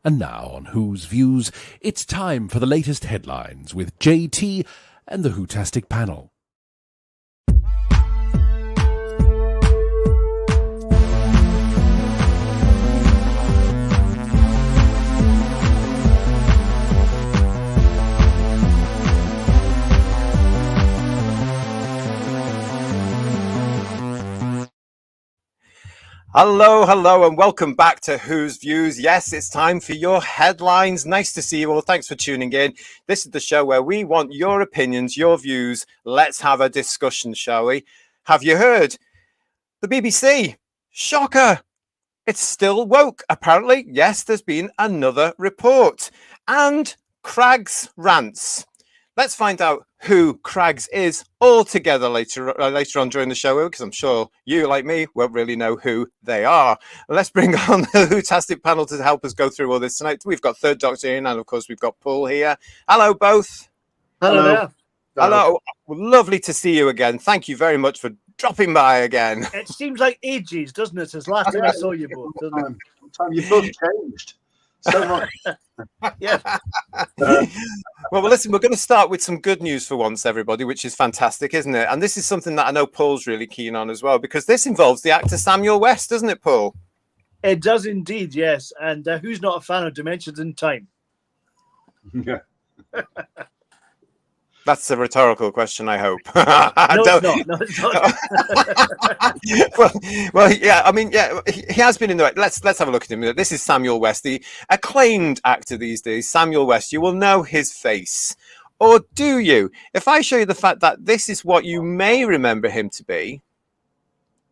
And now on Who's Views, it's time for the latest headlines with JT and the Whotastic panel. Hello, and welcome back to Who's Views. Yes, it's time for your headlines. Nice to see you all. Thanks for tuning in. This is the show where we want your opinions, your views. Let's have a discussion, shall we? Have you heard? The BBC. Shocker. It's still woke, apparently. Yes, there's been another report. And Craggs Rants. Let's find out who Craggs is all together later on during the show, because I'm sure you, like me, won't really know who they are. Let's bring on the Whotastic panel to help us go through all this tonight. We've got Third Doctor in, and of course we've got Paul here. Hello, both. Hello there. Hello. Lovely to see you again. Thank you very much for dropping by again. It seems like ages, doesn't it, since last time I saw you both, doesn't it? Time you've both changed so much. Yeah. Well, listen, we're going to start with some good news for once, everybody, which is fantastic, isn't it? And this is something that I know Paul's really keen on as well, because this involves the actor Samuel West, doesn't it, Paul? It does indeed, yes. And who's not a fan of Dimensions in Time? Yeah. That's a rhetorical question, I hope. No, it's not. well, yeah. I mean, yeah, he has been in the right. Let's have a look at him. This is Samuel West, the acclaimed actor these days. Samuel West. You will know his face, or do you? If I show you the fact that this is what you may remember him to be.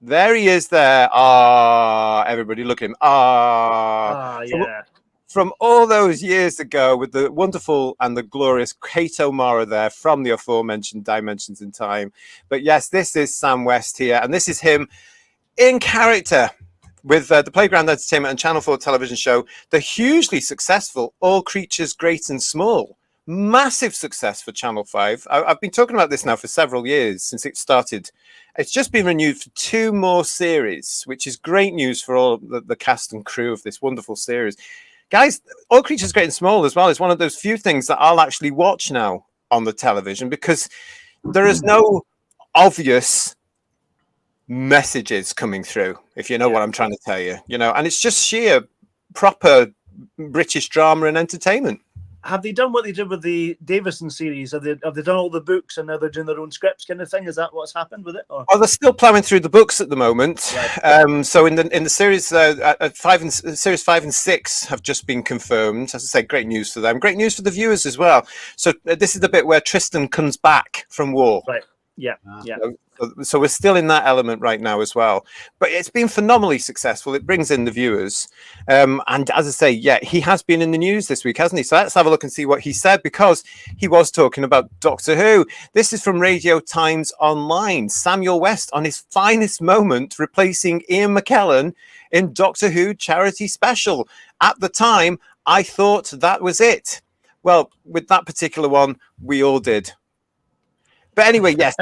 There he is. There. Everybody, look at him. Yeah. From all those years ago with the wonderful and the glorious Kate O'Mara there from the aforementioned Dimensions in Time. But yes, this is Sam West here, and this is him in character with the Playground Entertainment and Channel 4 television show, the hugely successful All Creatures Great and Small. Massive success for Channel 5. I've been talking about this now for several years since it started. It's just been renewed for 2 more series, which is great news for all the cast and crew of this wonderful series. Guys, All Creatures Great and Small as well is one of those few things that I'll actually watch now on the television, because there is no obvious messages coming through, if you know what I'm trying to tell you, and it's just sheer proper British drama and entertainment. Have they done what they did with the Davies series? Have they done all the books and now they're doing their own scripts kind of thing? Is that what's happened with it? Or? Well, they're still plowing through the books at the moment. Right. So in the series, series 5 and 6 have just been confirmed. As I say, great news for them. Great news for the viewers as well. So this is the bit where Tristan comes back from war. Right. Yeah. Yeah. So we're still in that element right now as well. But it's been phenomenally successful. It brings in the viewers. And as I say, yeah, he has been in the news this week, hasn't he? So let's have a look and see what he said, because he was talking about Doctor Who. This is from Radio Times Online. Samuel West on his finest moment, replacing Ian McKellen in Doctor Who charity special. At the time, I thought that was it. Well, with that particular one, we all did. But anyway, yes,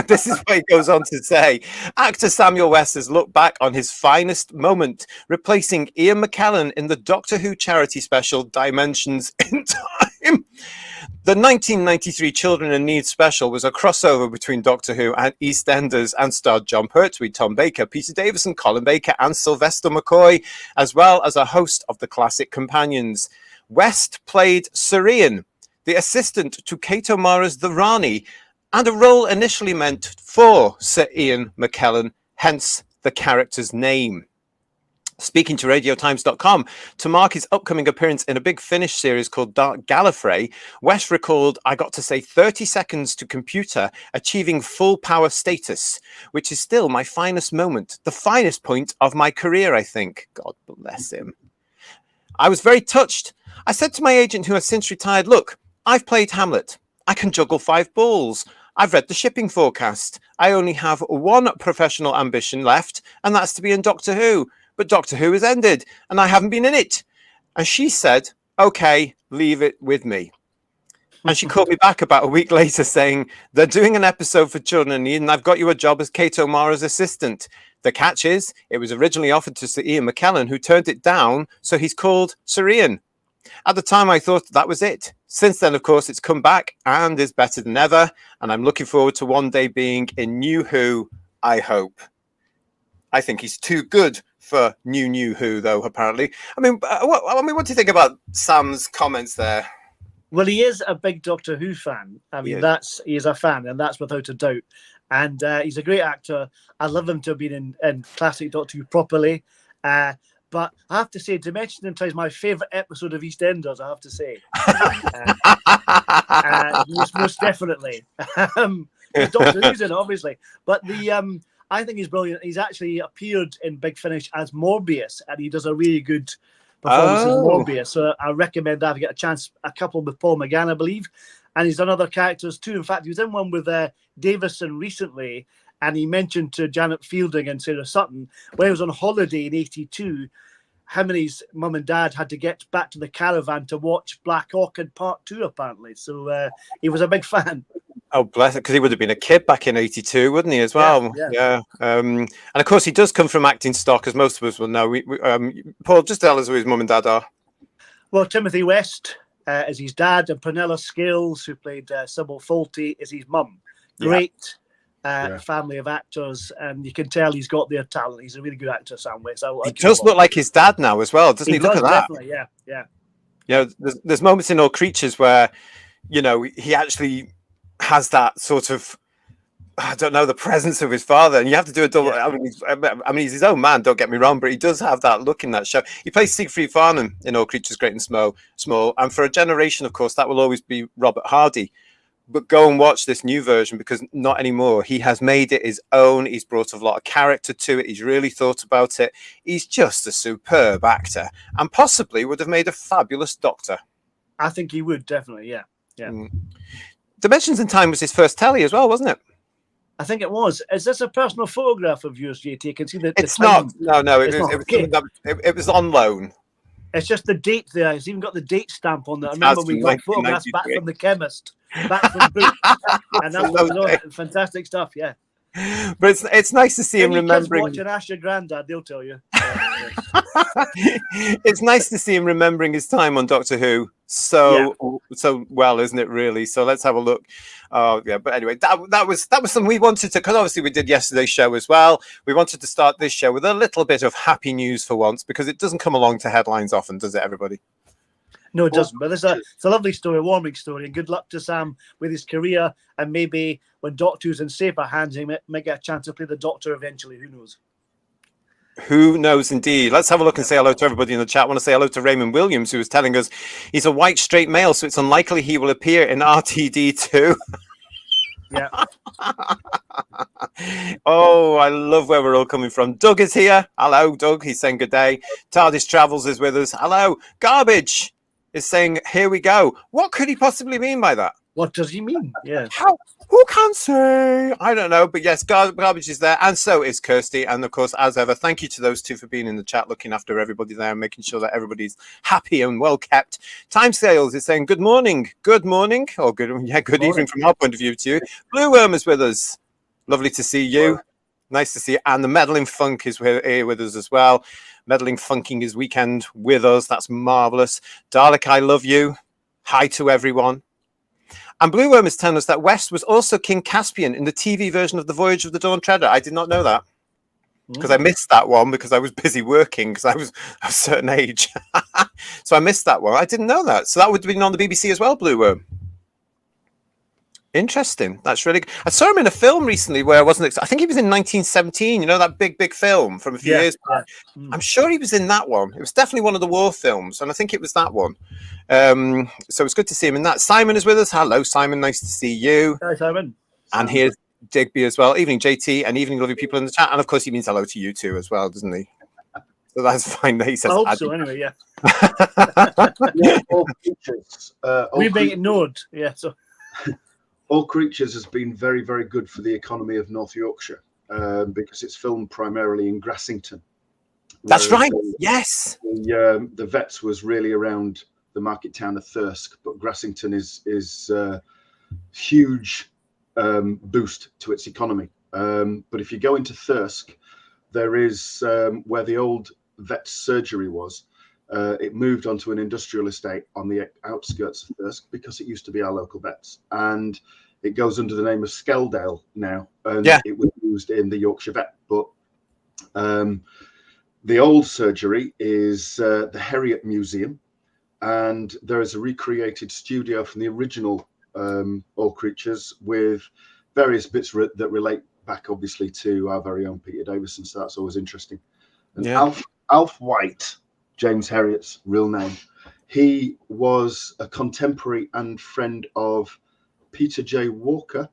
this is what he goes on to say. Actor Samuel West has looked back on his finest moment, replacing Ian McKellen in the Doctor Who charity special Dimensions in Time. The 1993 Children in Need special was a crossover between Doctor Who and EastEnders and starred John Pertwee, Tom Baker, Peter Davison, Colin Baker and Sylvester McCoy, as well as a host of the classic companions. West played Sir Ian, the assistant to Kate O'Mara's The Rani, and a role initially meant for Sir Ian McKellen, hence the character's name. Speaking to RadioTimes.com, to mark his upcoming appearance in a big Finnish series called Dark Gallifrey, West recalled, "I got to say 30 seconds to computer, achieving full power status, which is still my finest moment, the finest point of my career, I think." God bless him. "I was very touched. I said to my agent, who has since retired, look, I've played Hamlet. I can juggle 5 balls. I've read the shipping forecast. I only have one professional ambition left, and that's to be in Doctor Who. But Doctor Who has ended, and I haven't been in it." And she said, "Okay, leave it with me." And she called me back about a week later saying, they're doing an episode for Children in Need, and I've got you a job as Kate O'Mara's assistant. The catch is, it was originally offered to Sir Ian McKellen, who turned it down, so he's called Sir Ian. At the time, I thought that was it. Since then, of course, it's come back and is better than ever, and I'm looking forward to one day being in New Who, I hope. I think he's too good for New Who, though, apparently. I mean, what do you think about Sam's comments there? Well, he is a big Doctor Who fan. I mean, he is a fan, and that's without a doubt. And he's a great actor. I love him to have been in classic Doctor Who properly. But I have to say, Dimension in Time is my favourite episode of EastEnders, I have to say. Most definitely. Doctor Who's in it, obviously. But I think he's brilliant. He's actually appeared in Big Finish as Morbius, and he does a really good performance as Morbius. So I recommend that if you get a chance. A couple with Paul McGann, I believe. And he's done other characters too. In fact, he was in one with Davison recently, and he mentioned to Janet Fielding and Sarah Sutton, when he was on holiday in 82, him and his mum and dad had to get back to the caravan to watch Black Orchid Part 2, apparently. So he was a big fan. Oh, bless it, because he would have been a kid back in 82, wouldn't he, as well? Yeah. And of course, he does come from acting stock, as most of us will know. Paul, just tell us who his mum and dad are. Well, Timothy West is his dad, and Prunella Scales, who played Sybil Fawlty, is his mum. Great family of actors, and you can tell he's got their talent. He's a really good actor, Sam West. He does look like his dad now as well, doesn't he? Look at that. Definitely, yeah. You know, there's moments in All Creatures where, you know, he actually has that sort of, I don't know, the presence of his father, and you have to do a double. I mean, he's his own man, don't get me wrong, but he does have that look in that show. He plays Siegfried Farnham in All Creatures Great and Small, and for a generation, of course, that will always be Robert Hardy. But go and watch this new version, because not anymore. He has made it his own. He's brought a lot of character to it. He's really thought about it. He's just a superb actor, and possibly would have made a fabulous Doctor. I think he would, definitely, yeah. Dimensions in Time was his first telly as well, wasn't it? I think it was. Is this a personal photograph of yours, JT? I can see that. It's not. No. It was on loan. It's just the date there. It's even got the date stamp on there. I remember we got photographs back from the chemist, back from the book, and that's what was on it. Fantastic stuff, yeah. But it's nice to see him remembering. Watching Ask Your Granddad, they'll tell you. It's nice to see him remembering his time on Doctor Who so well, isn't it? Really. So let's have a look. Oh yeah, but anyway, that was something we wanted to, because obviously we did yesterday's show as well. We wanted to start this show with a little bit of happy news for once, because it doesn't come along to headlines often, does it, everybody? No, it doesn't. But it's a lovely story, a warming story, and good luck to Sam with his career. And maybe when Doctor Who's in safer hands, he might get a chance to play the Doctor eventually. Who knows? Who knows, indeed. Let's have a look and say hello to everybody in the chat. I want to say hello to Raymond Williams, who was telling us he's a white straight male, so it's unlikely he will appear in RTD2. Yeah. Oh, I love where we're all coming from. Doug is here. Hello, Doug. He's saying good day. TARDIS Travels is with us. Hello. Garbage is saying, here we go. What could he possibly mean by that? What does he mean? Yeah. Who can say? I don't know. But yes, Garbage is there. And so is Kirsty. And of course, as ever, thank you to those two for being in the chat, looking after everybody there and making sure that everybody's happy and well kept. Timescales is saying good morning. Good morning. Or good evening from our point of view to you. Blue Worm is with us. Lovely to see you. Nice to see you. And the Meddling Funk is here with us as well. Meddling Funking his weekend with us. That's marvellous. Dalek, I love you. Hi to everyone. And Blue Worm is telling us that West was also King Caspian in the TV version of The Voyage of the Dawn Treader. I did not know that, because I missed that one because I was busy working, because I was a certain age. So I missed that one. I didn't know that. So that would have been on the BBC as well, Blue Worm. Interesting. That's really good. I saw him in a film recently where I wasn't. I think he was in 1917. You know, that big film from a few years back. I'm sure he was in that one. It was definitely one of the war films, and I think it was that one. So it's good to see him in that. Simon is with us. Hello, Simon. Nice to see you. Hi, Simon. And here's Digby as well. Evening, JT, and evening, lovely people in the chat. And of course, he means hello to you too as well, doesn't he? So that's fine. He says, I hope so. Anyway, yeah. All Creatures. We being ignored. Yeah. So. All Creatures has been very, very good for the economy of North Yorkshire because it's filmed primarily in Grassington. That's right. Yes. The vets was really around the market town of Thirsk, but Grassington is huge boost to its economy. But if you go into Thirsk, there is where the old vet surgery was. It moved onto an industrial estate on the outskirts of Thirsk because it used to be our local vets, and it goes under the name of Skeldale now, and it was used in the Yorkshire Vet. But the old surgery is the Heriot Museum, and there is a recreated studio from the original All Creatures with various bits that relate back, obviously, to our very own Peter Davison. So that's always interesting. And Alf White, James Heriot's real name, he was a contemporary and friend of Peter J. Walker,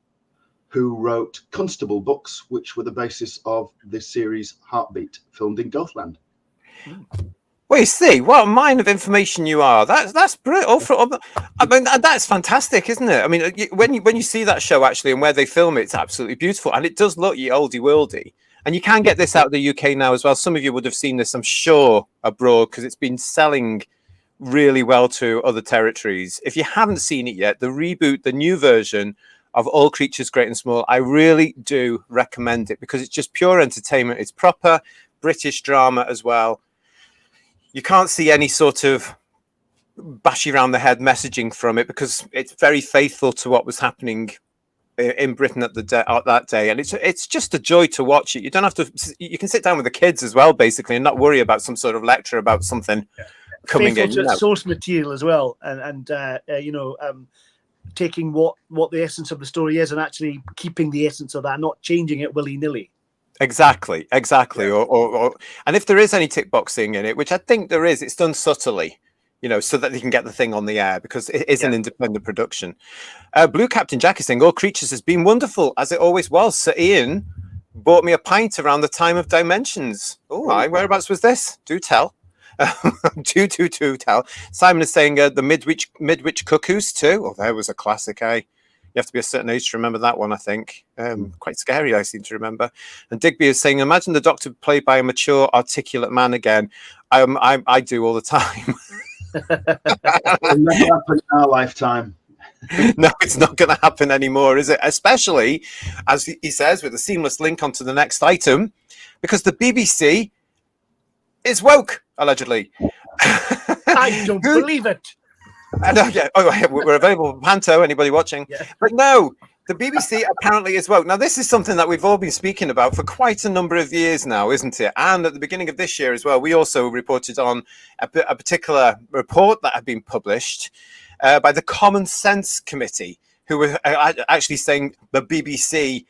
who wrote Constable books, which were the basis of the series Heartbeat, filmed in Gothland. Well, you see, what a mine of information you are. That's brilliant. I mean, that's fantastic, isn't it? I mean, when you see that show actually and where they film it, it's absolutely beautiful, and it does look ye oldie worldy. And you can get this out of the UK now as well. Some of you would have seen this, I'm sure, abroad, because it's been selling really well to other territories. If you haven't seen it yet, the reboot, the new version of All Creatures Great and Small, I really do recommend it because it's just pure entertainment. It's proper British drama as well. You can't see any sort of bashy around the head messaging from it because it's very faithful to what was happening in Britain at that day, and it's just a joy to watch it. You don't have to. You can sit down with the kids as well, basically, and not worry about some sort of lecture about something coming faithful in. To source material as well, and taking what the essence of the story is and actually keeping the essence of that, not changing it willy-nilly. Exactly. Yeah. Or and if there is any tick boxing in it, which I think there is, it's done subtly, so that they can get the thing on the air because it is an independent production. Blue Captain Jack is saying All Creatures has been wonderful as it always was. Sir Ian bought me a pint around the time of Dimensions. Oh, whereabouts was this? Do tell. do tell. Simon is saying the Midwich Cuckoos too. Oh, there was a classic, eh? You have to be a certain age to remember that one, I think. Quite scary, I seem to remember. And Digby is saying, imagine the Doctor played by a mature, articulate man again. I do all the time. It'll never happen in our lifetime. No, it's not going to happen anymore, is it? Especially, as he says, with a seamless link onto the next item, because the BBC is woke, allegedly. I don't believe it. We're available for Panto, anybody watching. Yeah. But no, the BBC apparently is woke. Now, this is something that we've all been speaking about for quite a number of years now, isn't it? And at the beginning of this year as well, we also reported on a particular report that had been published by the Common Sense Committee, who were actually saying the BBC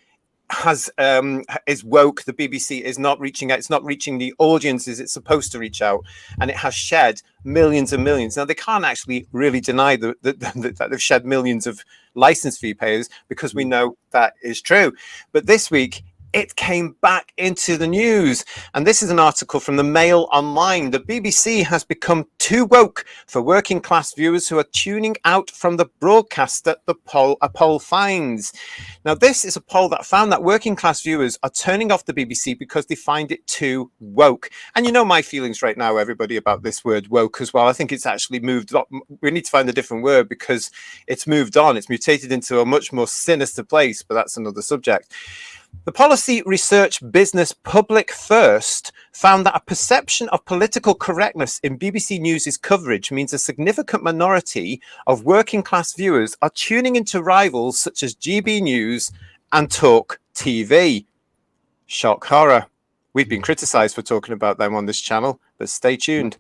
is woke. The BBC is not reaching out. It's not reaching the audiences it's supposed to reach out, and it has shed millions and millions. Now they can't actually really deny that they've shed millions of license fee payers because we know that is true. But this week it came back into the news, and this is an article from the Mail Online. The BBC has become too woke for working class viewers who are tuning out from the broadcast that a poll finds. Now, this is a poll that found that working class viewers are turning off the BBC because they find it too woke. And you know my feelings right now, everybody, about this word woke as well. I think it's actually moved on. We need to find a different word because it's moved on. It's mutated into a much more sinister place, but that's another subject. The policy research business Public First found that a perception of political correctness in BBC News' coverage means a significant minority of working class viewers are tuning into rivals such as GB News and Talk TV. Shock horror. We've been criticised for talking about them on this channel, but stay tuned.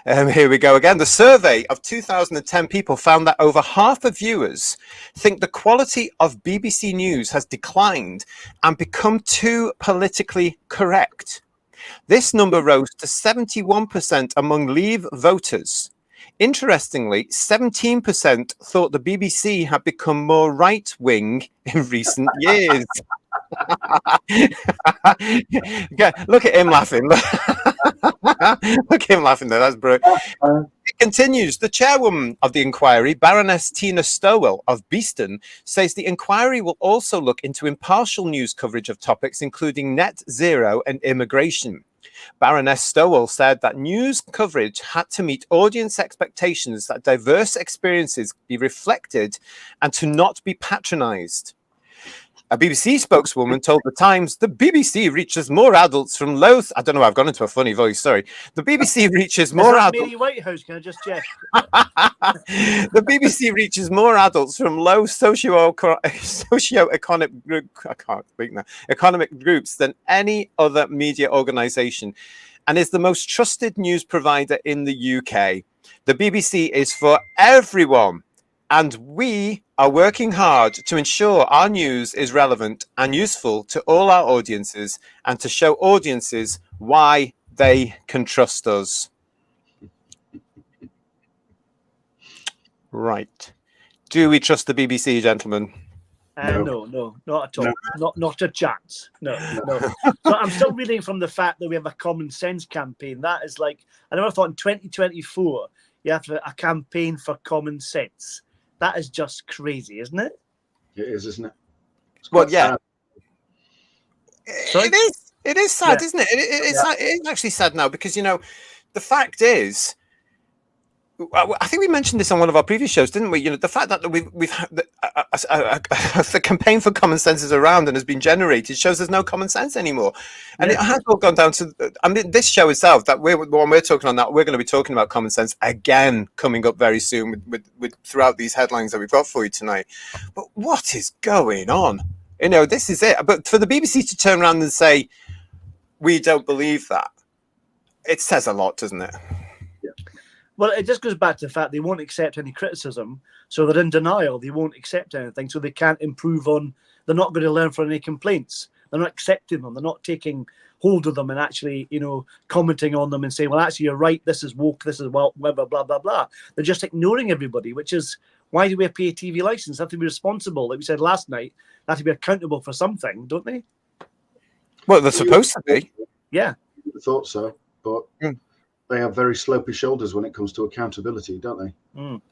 Here we go again. The survey of 2010 people found that over half of viewers think the quality of BBC News has declined and become too politically correct. This number rose to 71% among Leave voters. Interestingly, 17% thought the BBC had become more right-wing in recent years. Look at him laughing. Look at him laughing there. That's brilliant. It continues. The chairwoman of the inquiry, Baroness Tina Stowell of Beeston, says the inquiry will also look into impartial news coverage of topics including net zero and immigration. Baroness Stowell said that news coverage had to meet audience expectations, that diverse experiences be reflected, and to not be patronised. A BBC spokeswoman told The Times, the BBC reaches more adults from low... I don't know, I've gone into a funny voice, sorry. The BBC reaches more adults... Mary Whitehouse, can I just check? The BBC reaches more adults from low socio-economic group, I can't speak now, economic groups than any other media organisation, and is the most trusted news provider in the UK. The BBC is for everyone, and we are working hard to ensure our news is relevant and useful to all our audiences, and to show audiences why they can trust us. Right. Do we trust the BBC, gentlemen? No, not at all. No. Not a chance. No. So I'm still reading from the fact that we have a common sense campaign. That is like, I never thought in 2024 you have a campaign for common sense. That is just crazy, isn't it? It is, isn't it? Well, yeah. Sorry? It is sad, isn't it? It is actually sad now, because, you know, the fact is, I think we mentioned this on one of our previous shows, didn't we? You know, the fact that we've had the campaign for common sense is around and has been generated shows there's no common sense anymore, and it has all gone down to. I mean, this show itself, that the one we're talking on, that we're going to be talking about common sense again coming up very soon with throughout these headlines that we've got for you tonight. But what is going on? You know, this is it. But for the BBC to turn around and say we don't believe that, it says a lot, doesn't it? Well, it just goes back to the fact they won't accept any criticism, so they're in denial. They won't accept anything, so they can't improve on. They're not going to learn from any complaints. They're not accepting them. They're not taking hold of them and actually, you know, commenting on them and saying, "Well, actually, you're right. This is woke. This is well, blah blah blah blah blah." They're just ignoring everybody, which is why do we pay a TV license? They have to be responsible, like we said last night. They have to be accountable for something, don't they? Well, they're supposed to be. Yeah, I thought so, but. They have very slopey shoulders when it comes to accountability, don't they? Mm.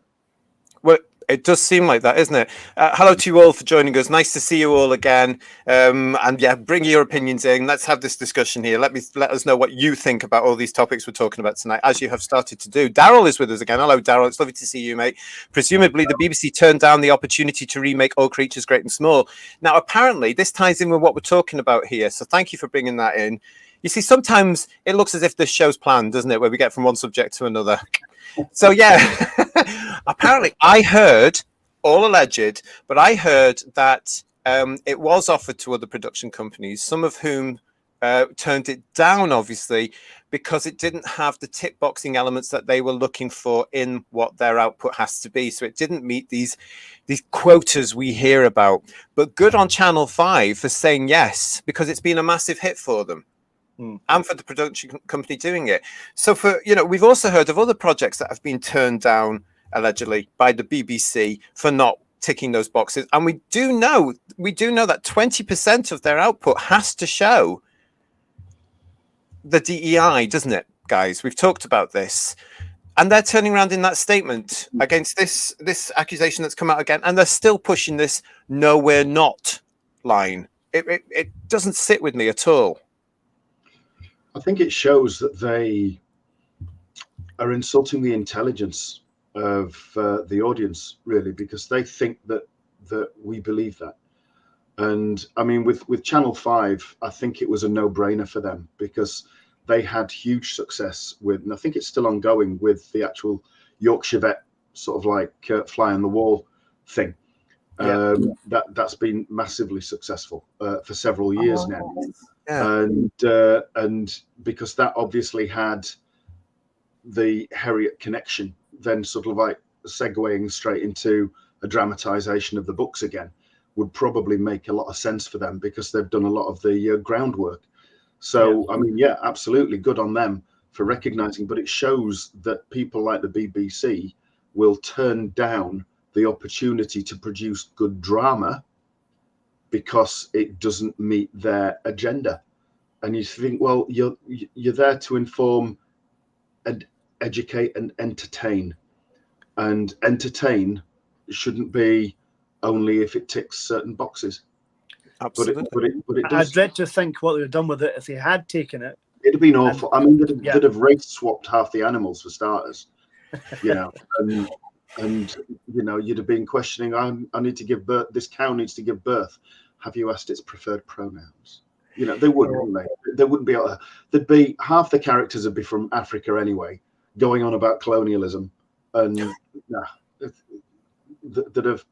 Well, it does seem like that, isn't it? Hello to you all for joining us. Nice to see you all again. And yeah, bring your opinions in. Let's have this discussion here. Let us know what you think about all these topics we're talking about tonight, as you have started to do. Daryl is with us again. Hello, Daryl. It's lovely to see you, mate. Presumably, the BBC turned down the opportunity to remake All Creatures Great and Small. Now, apparently, this ties in with what we're talking about here. So thank you for bringing that in. You see, sometimes it looks as if this show's planned, doesn't it? Where we get from one subject to another. So, yeah, apparently I heard, all alleged, but I heard that it was offered to other production companies, some of whom turned it down, obviously, because it didn't have the tip boxing elements that they were looking for in what their output has to be. So it didn't meet these quotas we hear about. But good on Channel 5 for saying yes, because it's been a massive hit for them. And for the production company doing it. So we've also heard of other projects that have been turned down allegedly by the BBC for not ticking those boxes. And we do know that 20% of their output has to show the DEI, doesn't it, guys? We've talked about this. And they're turning around in that statement against this accusation that's come out again, and they're still pushing this "no, we're not" line. It doesn't sit with me at all. I think it shows that they are insulting the intelligence of the audience, really, because they think that we believe that. And I mean, with Channel 5, I think it was a no-brainer for them, because they had huge success with, and I think it's still ongoing, with the actual Yorkshire Vet sort of like fly on the wall thing. Yeah. That's been massively successful for several years now. Yeah. And because that obviously had the Harriet connection, then sort of like segueing straight into a dramatization of the books again would probably make a lot of sense for them, because they've done a lot of the groundwork. So, yeah. I mean, yeah, absolutely good on them for recognizing, but it shows that people like the BBC will turn down the opportunity to produce good drama because it doesn't meet their agenda. And you think, well, you're there to inform and educate and entertain. And entertain shouldn't be only if it ticks certain boxes. Absolutely. But it does. I'd dread to think what they'd have done with it if they had taken it. It'd have been awful. I mean, they'd have race swapped half the animals for starters, you know, and you know, you'd have been questioning. I need to give birth. This cow needs to give birth. Have you asked its preferred pronouns? You know, they wouldn't, wouldn't they? They wouldn't be able to. There'd be half the characters would be from Africa anyway, going on about colonialism, and they'd have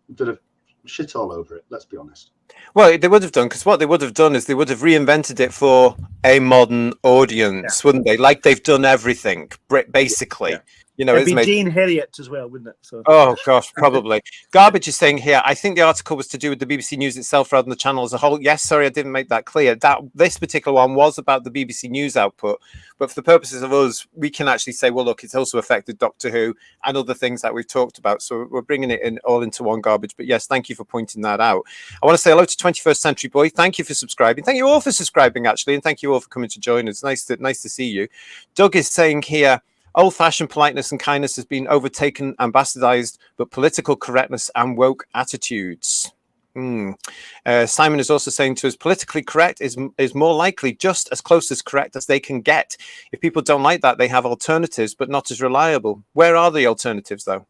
shit all over it. Let's be honest. Well, they would have done, because what they would have done is they would have reinvented it for a modern audience, wouldn't they? Like they've done everything, basically. Yeah. You know, it'd be Dean Harriet as well, wouldn't it? So. Oh gosh, probably. Garbage is saying here, I think the article was to do with the BBC News itself rather than the channel as a whole. Yes, sorry, I didn't make that clear. This particular one was about the BBC News output, but for the purposes of us, we can actually say, well, look, it's also affected Doctor Who and other things that we've talked about. So we're bringing it in all into one garbage. But yes, thank you for pointing that out. I want to say hello to 21st Century Boy. Thank you for subscribing. Thank you all for subscribing, actually, and thank you all for coming to join us. Nice to see you. Doug is saying here, old-fashioned politeness and kindness has been overtaken and bastardized, but political correctness and woke attitudes. Simon is also saying to us, politically correct is more likely just as close as correct as they can get. If people don't like that, they have alternatives, but not as reliable. Where are the alternatives, though?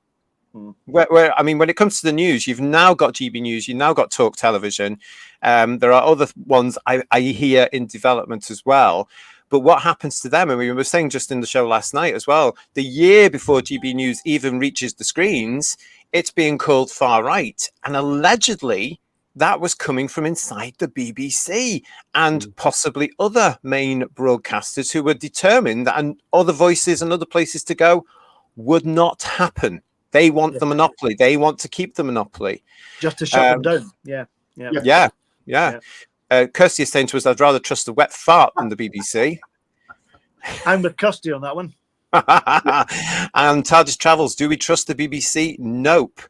Where I mean, when it comes to the news, you've now got GB News, you've now got Talk Television. There are other ones I hear in development as well. But what happens to them? And we were saying just in the show last night as well, the year before GB News even reaches the screens, it's being called far right. And allegedly, that was coming from inside the BBC and possibly other main broadcasters who were determined that other voices and other places to go would not happen. They want the monopoly. They want to keep the monopoly. Just to shut them down. Yeah. Kirsty is saying to us, I'd rather trust the wet fart than the BBC. I'm with Kirsty on that one. And TARDIS Travels, do we trust the BBC? Nope.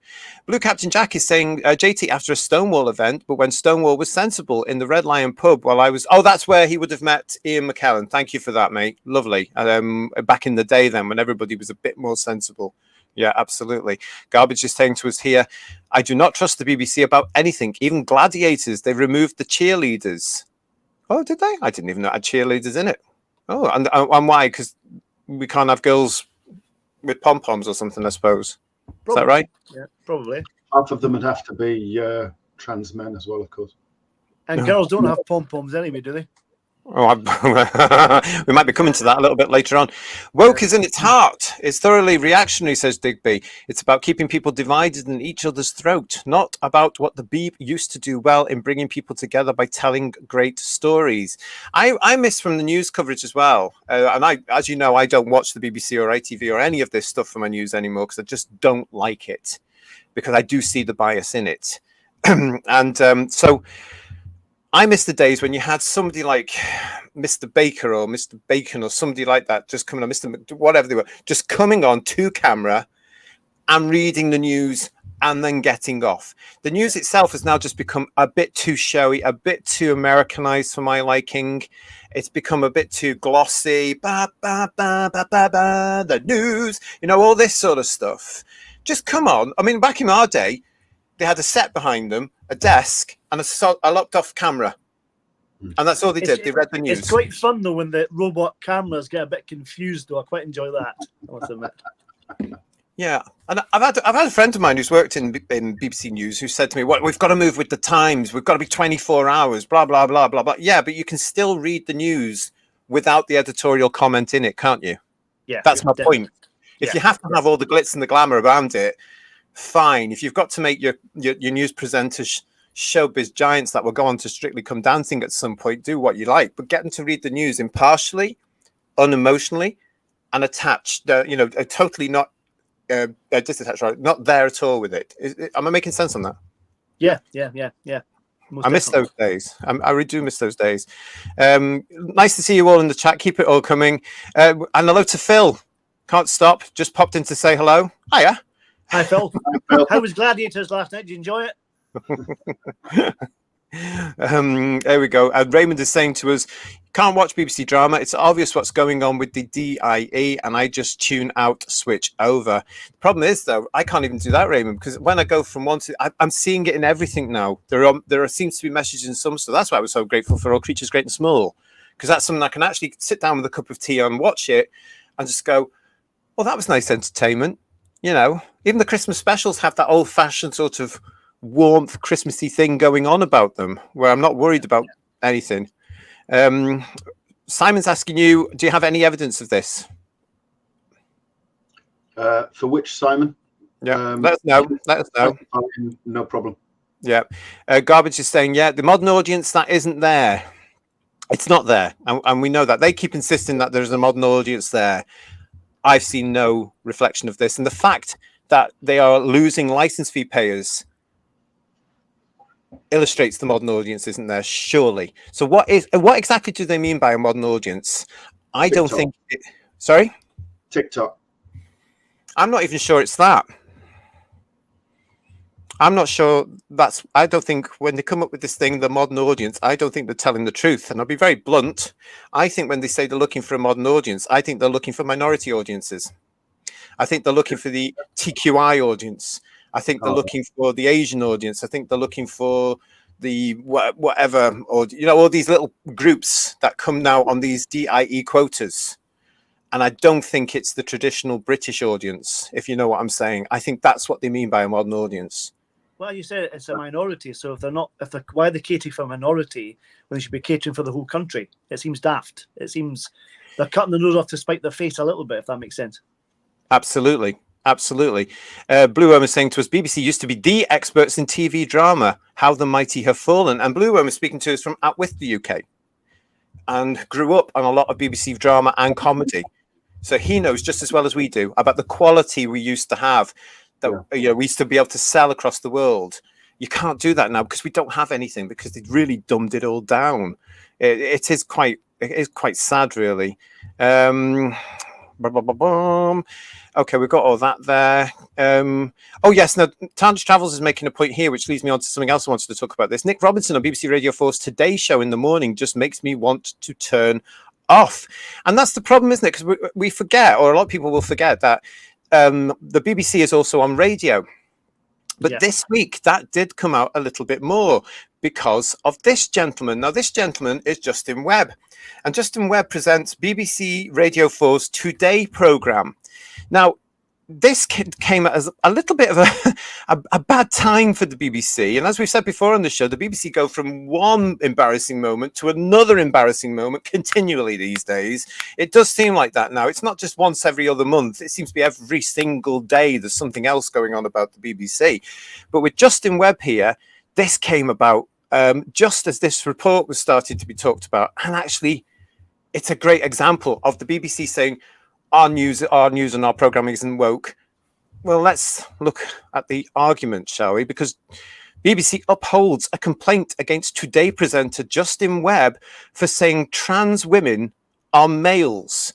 Blue Captain Jack is saying, JT, after a Stonewall event, but when Stonewall was sensible in the Red Lion pub while I was... Oh, that's where he would have met Ian McKellen. Thank you for that, mate. Lovely. Back in the day then, when everybody was a bit more sensible. Yeah, absolutely. Garbage is saying to us here, I do not trust the BBC about anything, even Gladiators. They removed the cheerleaders. Oh, did they? I didn't even know it had cheerleaders in it. Oh, and why? Because we can't have girls with pom-poms or something, I suppose. Probably. Is that right? Yeah, probably. Half of them would have to be trans men as well, of course. And girls don't have pom-poms anyway, do they? Oh, we might be coming to that a little bit later on. Woke is in its heart. It's thoroughly reactionary, says Digby. It's about keeping people divided in each other's throat, not about what the Beeb used to do well in bringing people together by telling great stories. I miss from the news coverage as well. And as you know, I don't watch the BBC or ITV or any of this stuff for my news anymore because I just don't like it, because I do see the bias in it. So I miss the days when you had somebody like Mr. Baker or Mr. Bacon or somebody like that just coming on, whatever they were, just coming on to camera and reading the news and then getting off. The news itself has now just become a bit too showy, a bit too Americanized for my liking. It's become a bit too glossy. The news, all this sort of stuff. Just come on. I mean, back in our day, they had a set behind them, a desk, and a locked-off camera. And that's all they did. They read the news. It's quite fun, though, when the robot cameras get a bit confused, though. I quite enjoy that, I must admit. Yeah. And I've had a friend of mine who's worked in BBC News who said to me, well, we've got to move with the times. We've got to be 24 hours, blah, blah, blah, blah, blah. Yeah, but you can still read the news without the editorial comment in it, can't you? Yeah. That's my point. If you have to have all the glitz and the glamour around it, fine. If you've got to make your news presenters showbiz giants that will go on to Strictly Come Dancing at some point, do what you like, but get them to read the news impartially, unemotionally, and attached. Totally not disattached, right? Not there at all with it. Am I making sense on that? Yeah. I miss those days. I really do miss those days. Nice to see you all in the chat. Keep it all coming. And hello to Phil. Can't stop. Just popped in to say hello. Hiya. Hi, Phil. How was Gladiators last night? Did you enjoy it? There we go. And Raymond is saying to us, can't watch BBC drama. It's obvious what's going on with the DIE, and I just tune out, switch over. The problem is, though, I can't even do that, Raymond, because when I go from one to, I'm seeing it in everything now. There seems to be messages in some stuff. That's why I was so grateful for All Creatures Great and Small, because that's something I can actually sit down with a cup of tea and watch it and just go, well, that was nice entertainment. You know, even the Christmas specials have that old-fashioned sort of warmth, Christmassy thing going on about them, where I'm not worried about anything. Simon's asking you, do you have any evidence of this? For which, Simon? Yeah, let us know. Let us know. No problem. Yeah. Garbage is saying, yeah, the modern audience, that isn't there. It's not there. And we know that. They keep insisting that there's a modern audience there. I've seen no reflection of this. And the fact that they are losing license fee payers illustrates the modern audience isn't there, surely. So what exactly do they mean by a modern audience? I TikTok. don't think... Sorry? TikTok. I'm not even sure it's that. I'm not sure I don't think when they come up with this thing, the modern audience, I don't think they're telling the truth. And I'll be very blunt. I think when they say they're looking for a modern audience, I think they're looking for minority audiences. I think they're looking for the TQI audience. I think they're looking for the Asian audience. I think they're looking for the whatever, or, you know, all these little groups that come now on these DIE quotas. And I don't think it's the traditional British audience, if you know what I'm saying. I think that's what they mean by a modern audience. Well, you said it's a minority, so why are they catering for a minority when they should be catering for the whole country? It seems daft. It seems they're cutting the nose off to spite their face a little bit, if that makes sense. Absolutely. Absolutely. Blue Worm is saying to us, BBC used to be the experts in TV drama, how the mighty have fallen. And Blue Worm is speaking to us from out with the UK and grew up on a lot of BBC drama and comedy. So he knows just as well as we do about the quality we used to have, that you know, we used to be able to sell across the world. You can't do that now because we don't have anything, because they really dumbed it all down. It is quite sad, really. Okay, we've got all that there. Oh yes, now Tarnish Travels is making a point here, which leads me on to something else I wanted to talk about. This Nick Robinson on BBC Radio 4's Today Show in the morning just makes me want to turn off. And that's the problem, isn't it? Because we forget, or a lot of people will forget, that the BBC is also on radio. But this week, that did come out a little bit more because of this gentleman. Now, this gentleman is Justin Webb. And Justin Webb presents BBC Radio 4's Today programme. Now, this came as a little bit of a bad time for the BBC. And as we've said before on the show, the BBC go from one embarrassing moment to another embarrassing moment continually these days. It does seem like that now. It's not just once every other month. It seems to be every single day there's something else going on about the BBC. But with Justin Webb here, this came about just as this report was starting to be talked about. And actually, it's a great example of the BBC saying, our news and our programming isn't woke. Well, let's look at the argument, shall we? Because BBC upholds a complaint against Today presenter Justin Webb for saying trans women are males.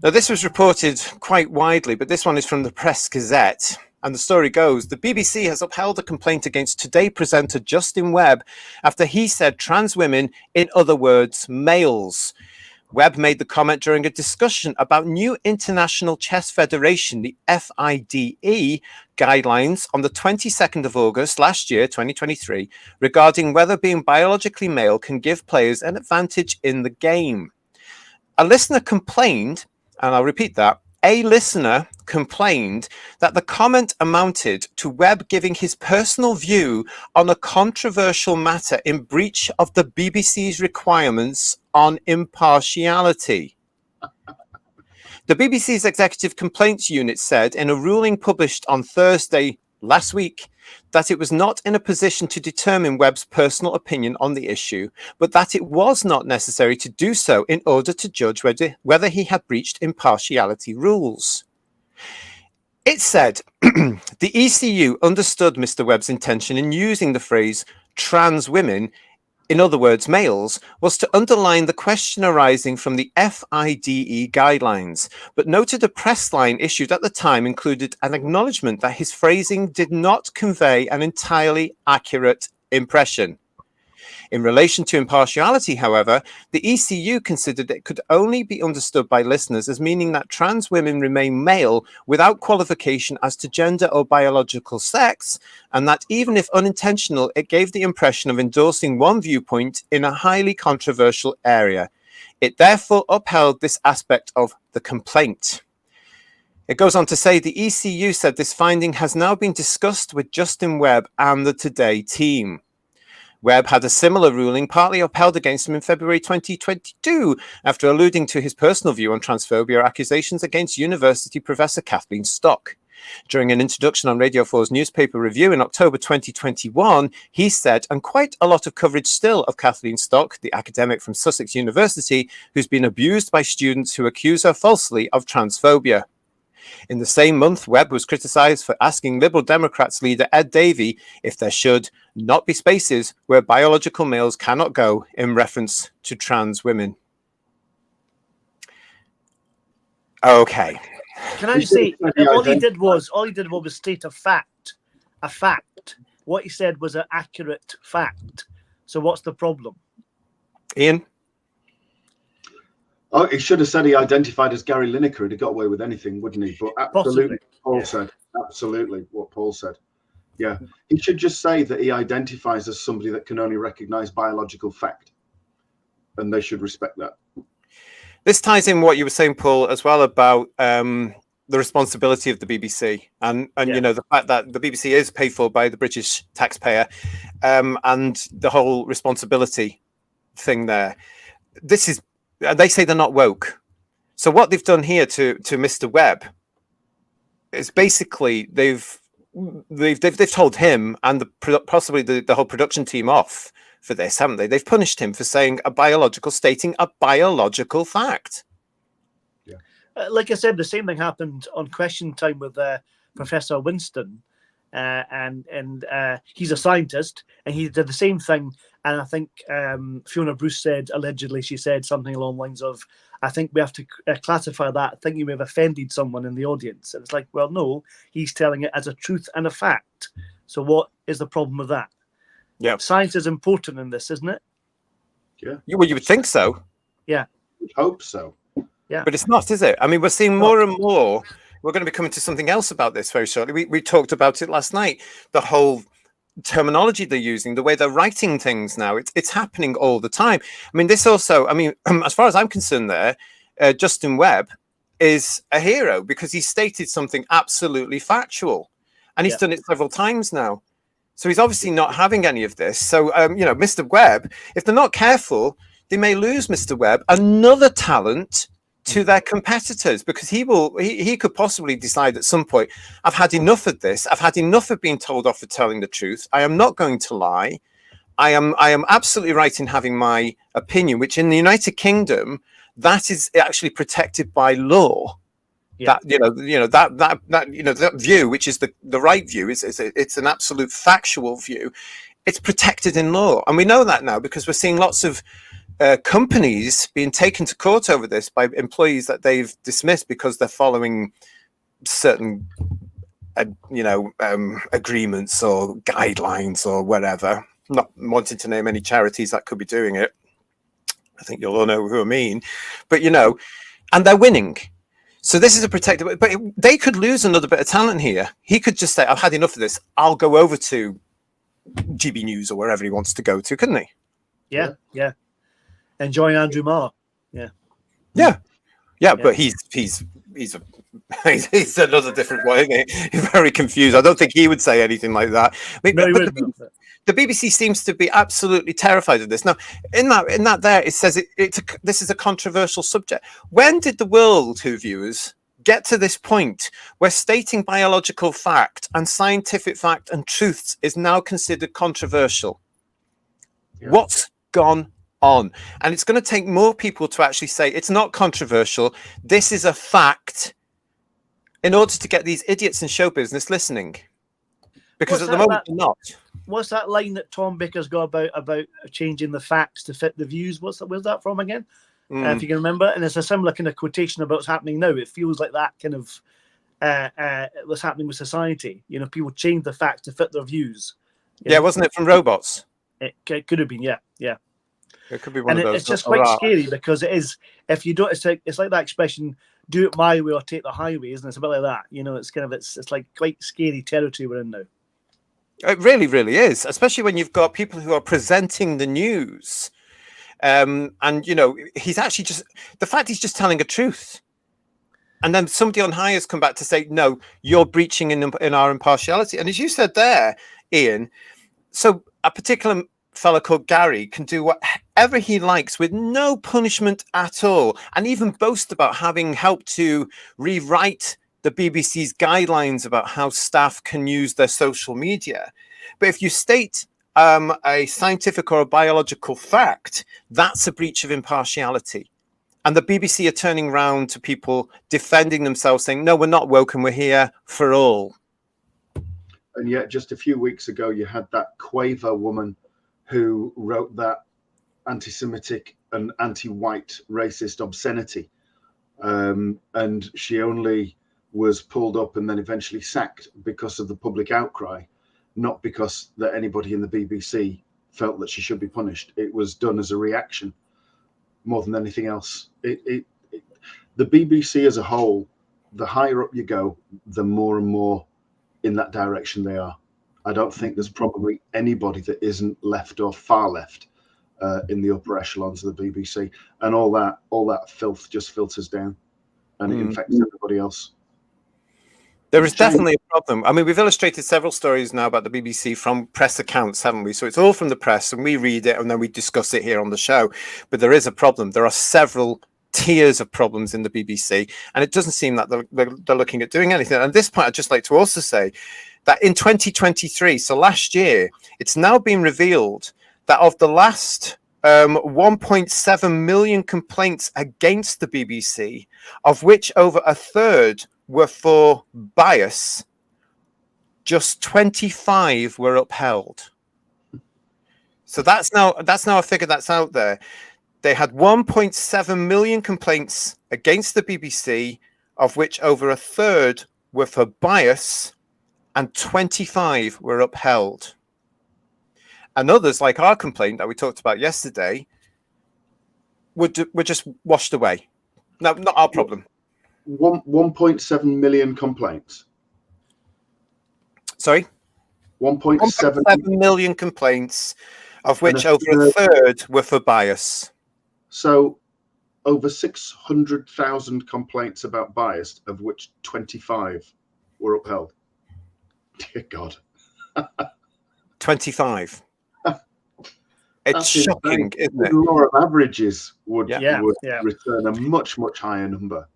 Now, this was reported quite widely, but this one is from the Press Gazette. And the story goes, the BBC has upheld a complaint against Today presenter Justin Webb after he said trans women, in other words, males. Webb made the comment during a discussion about new International Chess Federation, the FIDE, guidelines on the 22nd of August last year, 2023, regarding whether being biologically male can give players an advantage in the game. A listener complained, and I'll repeat that, a listener complained that the comment amounted to Webb giving his personal view on a controversial matter in breach of the BBC's requirements on impartiality. The BBC's Executive Complaints Unit said in a ruling published on Thursday last week that it was not in a position to determine Webb's personal opinion on the issue, but that it was not necessary to do so in order to judge whether he had breached impartiality rules. It said the ECU understood Mr. Webb's intention in using the phrase trans women, in other words, males, was to underline the question arising from the FIDE guidelines, but noted a press line issued at the time included an acknowledgement that his phrasing did not convey an entirely accurate impression. In relation to impartiality, however, the ECU considered it could only be understood by listeners as meaning that trans women remain male without qualification as to gender or biological sex, and that even if unintentional, it gave the impression of endorsing one viewpoint in a highly controversial area. It therefore upheld this aspect of the complaint. It goes on to say the ECU said this finding has now been discussed with Justin Webb and the Today team. Webb had a similar ruling partly upheld against him in February 2022 after alluding to his personal view on transphobia accusations against university professor Kathleen Stock. During an introduction on Radio 4's newspaper review in October 2021, he said, and quite a lot of coverage still of Kathleen Stock, the academic from Sussex University, who's been abused by students who accuse her falsely of transphobia. In the same month, Webb was criticised for asking Liberal Democrats leader Ed Davies if there should not be spaces where biological males cannot go in reference to trans women. Okay. Can I say, all he did was state a fact. A fact. What he said was an accurate fact. So what's the problem? Ian? Oh, he should have said he identified as Gary Lineker. He'd have got away with anything, wouldn't he? But absolutely, Paul said. Absolutely, what Paul said. Yeah, he should just say that he identifies as somebody that can only recognise biological fact, and they should respect that. This ties in what you were saying, Paul, as well about the responsibility of the BBC, and you know, the fact that the BBC is paid for by the British taxpayer, and the whole responsibility thing there. This is. They say they're not woke. So what they've done here to Mr. Webb is basically they've told him and possibly the whole production team off for this, haven't they? They've punished him for stating a biological fact. Yeah. Like I said, the same thing happened on Question Time with Professor Winston, and he's a scientist, and he did the same thing. And I think Fiona Bruce said, allegedly, she said something along the lines of, I think we have to classify that. I think you may have offended someone in the audience. And it's like, well, no, he's telling it as a truth and a fact. So what is the problem with that? Yeah. Science is important in this, isn't it? Yeah. Well, you would think so. Yeah. I hope so. Yeah. But it's not, is it? I mean, we're seeing more and more. We're going to be coming to something else about this very shortly. We talked about it last night. The whole terminology they're using, the way they're writing things now, it's happening all the time. I mean, this also, I mean, as far as I'm concerned there, Justin Webb is a hero because he stated something absolutely factual, and he's done it several times now. So he's obviously not having any of this. So, you know, Mr. Webb, if they're not careful, they may lose Mr. Webb, another talent to their competitors, because he could possibly decide at some point, I've had enough of this. I've had enough of being told off for telling the truth. I am not going to lie. I am absolutely right in having my opinion, which in the United Kingdom, that is actually protected by law. Yeah. That view, which is the right view, it's an absolute factual view. It's protected in law, and we know that now because we're seeing lots of companies being taken to court over this by employees that they've dismissed because they're following certain, agreements or guidelines or whatever. Not wanting to name any charities that could be doing it. I think you'll all know who I mean. But, you know, and they're winning. So this is a protected, but they could lose another bit of talent here. He could just say, I've had enough of this. I'll go over to GB News or wherever he wants to go to, couldn't he? Yeah. Enjoying Andrew Marr. Yeah. But he's another different way. He's very confused. I don't think he would say anything like that. The BBC seems to be absolutely terrified of this. Now, in that there, it says this is a controversial subject. When did the World Who viewers get to this point where stating biological fact and scientific fact and truths is now considered controversial? Yeah. What's gone on? And it's going to take more people to actually say it's not controversial. This is a fact, in order to get these idiots in show business listening. Because at the moment, they're not. What's that line that Tom Baker's got about changing the facts to fit the views? Where's that from again? If you can remember. And it's a similar kind of quotation about what's happening now. It feels like that kind of what's happening with society. You know, people change the facts to fit their views. Yeah, wasn't it from Robots? It could have been, yeah. It could be one of those. It's just quite scary because it is. If you don't, it's like that expression, "Do it my way or take the highway," isn't it? It's a bit like that. You know, it's kind of it's like quite scary territory we're in now. It really, really is, especially when you've got people who are presenting the news And he's actually just the fact he's just telling a truth. And then somebody on high has come back to say, no, you're breaching in our impartiality. And as you said there, Ian, so a particular fella called Gary can do whatever he likes with no punishment at all, and even boast about having helped to rewrite the BBC's guidelines about how staff can use their social media. But if you state a scientific or a biological fact, that's a breach of impartiality. And the BBC are turning around to people defending themselves, saying, no, we're not woke and we're here for all. And yet just a few weeks ago, you had that Quaver woman who wrote that anti-Semitic and anti-white racist obscenity. And she only was pulled up and then eventually sacked because of the public outcry, not because that anybody in the BBC felt that she should be punished. It was done as a reaction more than anything else. The BBC as a whole, the higher up you go, the more and more in that direction they are. I don't think there's probably anybody that isn't left or far left in the upper echelons of the BBC, and all that filth just filters down, and it infects everybody else. There is definitely a problem. I mean, we've illustrated several stories now about the BBC from press accounts, haven't we? So it's all from the press, and we read it, and then we discuss it here on the show. But there is a problem. There are several tiers of problems in the BBC, and it doesn't seem that they're looking at doing anything. And at this point, I'd just like to also say that in 2023, so last year, it's now been revealed that of the last 1.7 million complaints against the BBC, of which over a third were for bias, just 25 were upheld. So that's now a figure that's out there. They had 1.7 million complaints against the BBC, of which over a third were for bias, and 25 were upheld. And others, like our complaint that we talked about yesterday, were just washed away. No, not our problem. 1.7 million complaints. Sorry? 1.7 million complaints, of which over a third were for bias. So over 600,000 complaints about bias, of which 25 were upheld. Dear God. 25. It's shocking, isn't it? The law of averages would return a much, much higher number.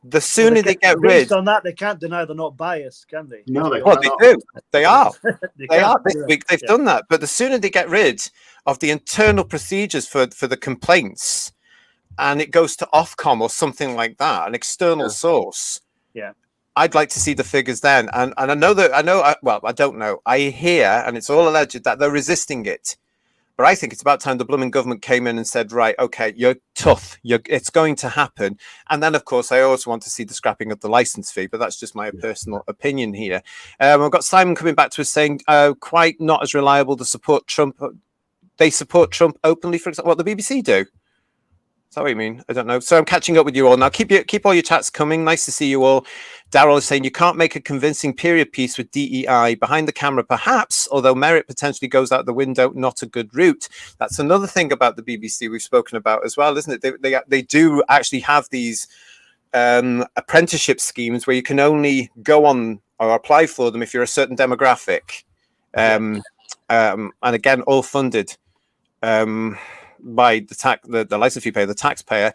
The sooner they get rid... Based on that, they can't deny they're not biased, can they? No, they Well, they do. They are. They are. This Yeah. week they've done that. But the sooner they get rid of the internal procedures for the complaints, and it goes to Ofcom or something like that, an external source. Yeah. I'd like to see the figures then. And I don't know. I hear, and it's all alleged, that they're resisting it. But I think it's about time the blooming government came in and said, right, okay, you're tough. It's going to happen. And then, of course, I also want to see the scrapping of the license fee, but that's just my personal opinion here. I've got Simon coming back to us saying, quite not as reliable to support Trump. They support Trump openly, for example, what the BBC do. Is that what you mean? I don't know. So I'm catching up with you all now. Keep all your chats coming. Nice to see you all. Daryl is saying you can't make a convincing period piece with DEI behind the camera, perhaps, although merit potentially goes out the window. Not a good route. That's another thing about the BBC we've spoken about as well, isn't it? They do actually have these apprenticeship schemes where you can only go on or apply for them if you're a certain demographic, and again, all funded by the license fee payer, the taxpayer.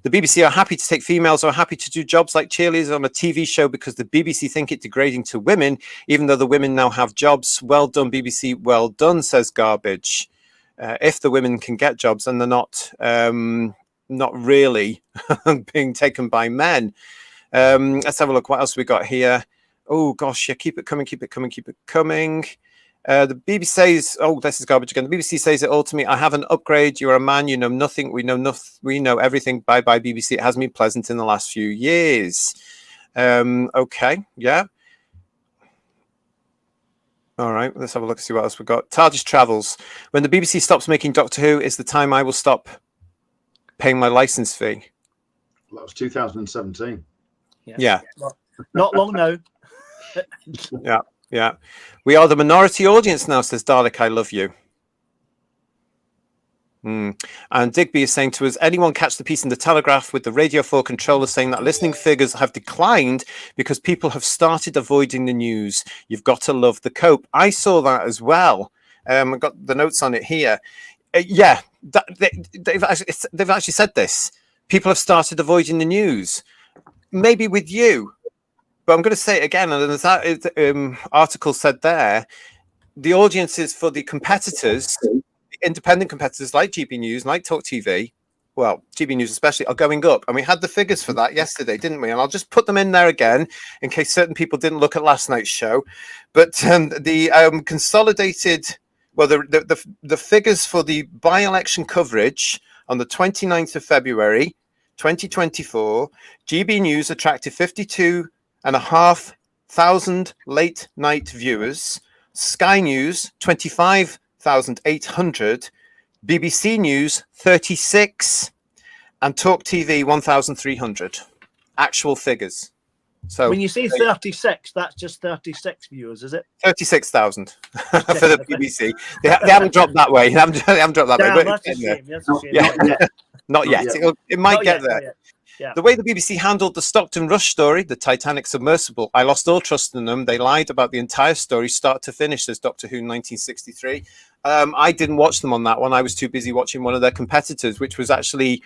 The BBC are happy to take females or are happy to do jobs like cheerleaders on a TV show because the BBC think it degrading to women, even though the women now have jobs. Well done, BBC. Well done, says Garbage. If the women can get jobs and they're not really being taken by men. Let's have a look. What else we got here? Oh, gosh. Yeah, keep it coming. The BBC says, this is Garbage again. The BBC says it all to me. I have an upgrade. You're a man. You know nothing. We know nothing. We know everything. Bye bye, BBC. It hasn't been pleasant in the last few years. Okay. Yeah. All right. Let's have a look and see what else we got. TARDIS Travels. When the BBC stops making Doctor Who is the time I will stop paying my license fee. Well, that was 2017. Yeah. Not long now. Yeah. We are the minority audience now, says Dalek, I love you. And Digby is saying to us, anyone catch the piece in the Telegraph with the Radio 4 controller saying that listening figures have declined because people have started avoiding the news? You've got to love the cope. I saw that as well. I've got the notes on it here. Yeah, they've actually said this. People have started avoiding the news. Maybe with you, but I'm going to say it again. And as that article said there, the audiences for the competitors, independent competitors like GB News, like Talk TV, well, GB News especially, are going up. And we had the figures for that yesterday, didn't we? And I'll just put them in there again in case certain people didn't look at last night's show. But the consolidated, well, the figures for the by-election coverage on the 29th of February, 2024, GB News attracted 52,500 late night viewers, Sky News 25,800, BBC News 36, and Talk TV 1,300. Actual figures. So when you say 36, that's just 36 viewers, is it? 36,000 for the BBC. They haven't dropped that way. They haven't dropped that way. But That's a shame. That's a shame. Not yet. It might get there. Yeah. The way the BBC handled the Stockton Rush story, the Titanic submersible, I lost all trust in them. They lied about the entire story, start to finish, says Doctor Who 1963. I didn't watch them on that one. I was too busy watching one of their competitors, which was actually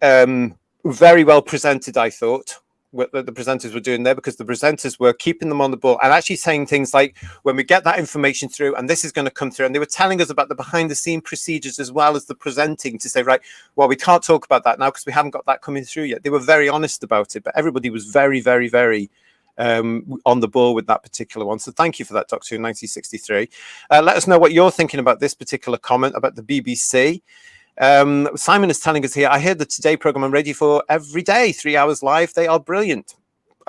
very well presented, I thought, what the presenters were doing there, because the presenters were keeping them on the ball and actually saying things like, when we get that information through and this is going to come through, and they were telling us about the behind the scene procedures as well as the presenting, to say, right, well, we can't talk about that now because we haven't got that coming through yet. They were very honest about it, but everybody was very, very, very on the ball with that particular one. So thank you for that, Doctor Who 1963. Let us know what you're thinking about this particular comment about the BBC. Simon is telling us here, I hear the Today programme I'm ready for every day, 3 hours live. They are brilliant.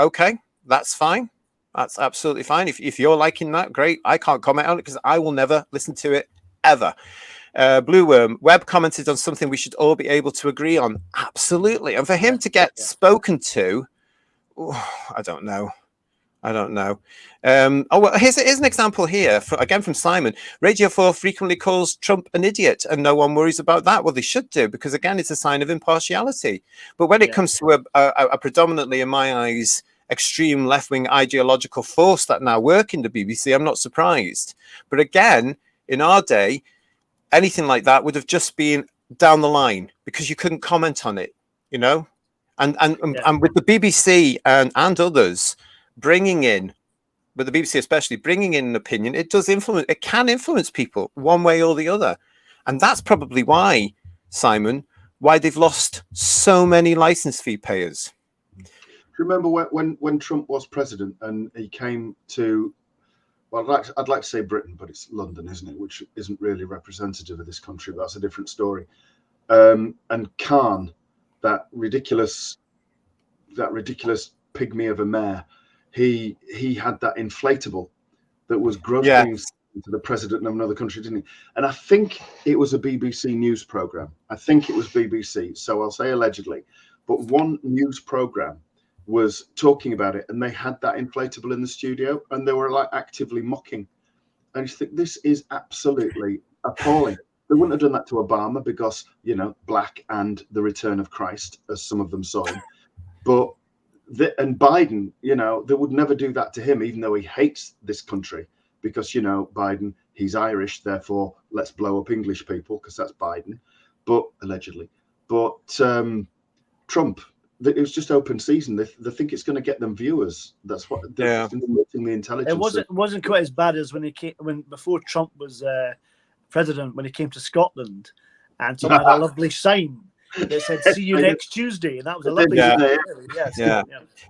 Okay, that's fine. That's absolutely fine. If you're liking that, great. I can't comment on it because I will never listen to it ever. Blue Worm, Webb commented on something we should all be able to agree on. Absolutely. And for him to get spoken to, I don't know. Well, here's an example here, again from Simon. Radio 4 frequently calls Trump an idiot, and no one worries about that. Well, they should do, because again, it's a sign of impartiality. But when it comes to a predominantly, in my eyes, extreme left-wing ideological force that now work in the BBC, I'm not surprised. But again, in our day, anything like that would have just been down the line because you couldn't comment on it, you know. And with the BBC and others bringing in, but the BBC especially bringing in an opinion, it can influence people one way or the other. And that's probably why, Simon, why they've lost so many license fee payers. Do you remember when Trump was president and he came to, well, I'd like to say Britain, but it's London, isn't it? Which isn't really representative of this country, but that's a different story. And Khan, that ridiculous pygmy of a mayor, he had that inflatable that was grossly to the president of another country, didn't he? And I think it was a BBC news program. I think it was BBC. So I'll say allegedly, but one news program was talking about it, and they had that inflatable in the studio, and they were like actively mocking. And you think, this is absolutely appalling. They wouldn't have done that to Obama because, you know, black and the return of Christ, as some of them saw him. But and Biden, you know, they would never do that to him, even though he hates this country, because, you know, Biden, he's Irish, therefore let's blow up English people because that's Biden, but allegedly. But Trump, it was just open season. They think it's going to get them viewers. That's what they're the intelligence. It wasn't quite as bad as before Trump was president, when he came to Scotland, and someone had a lovely sign that said "See you next Tuesday," and that was a lovely day.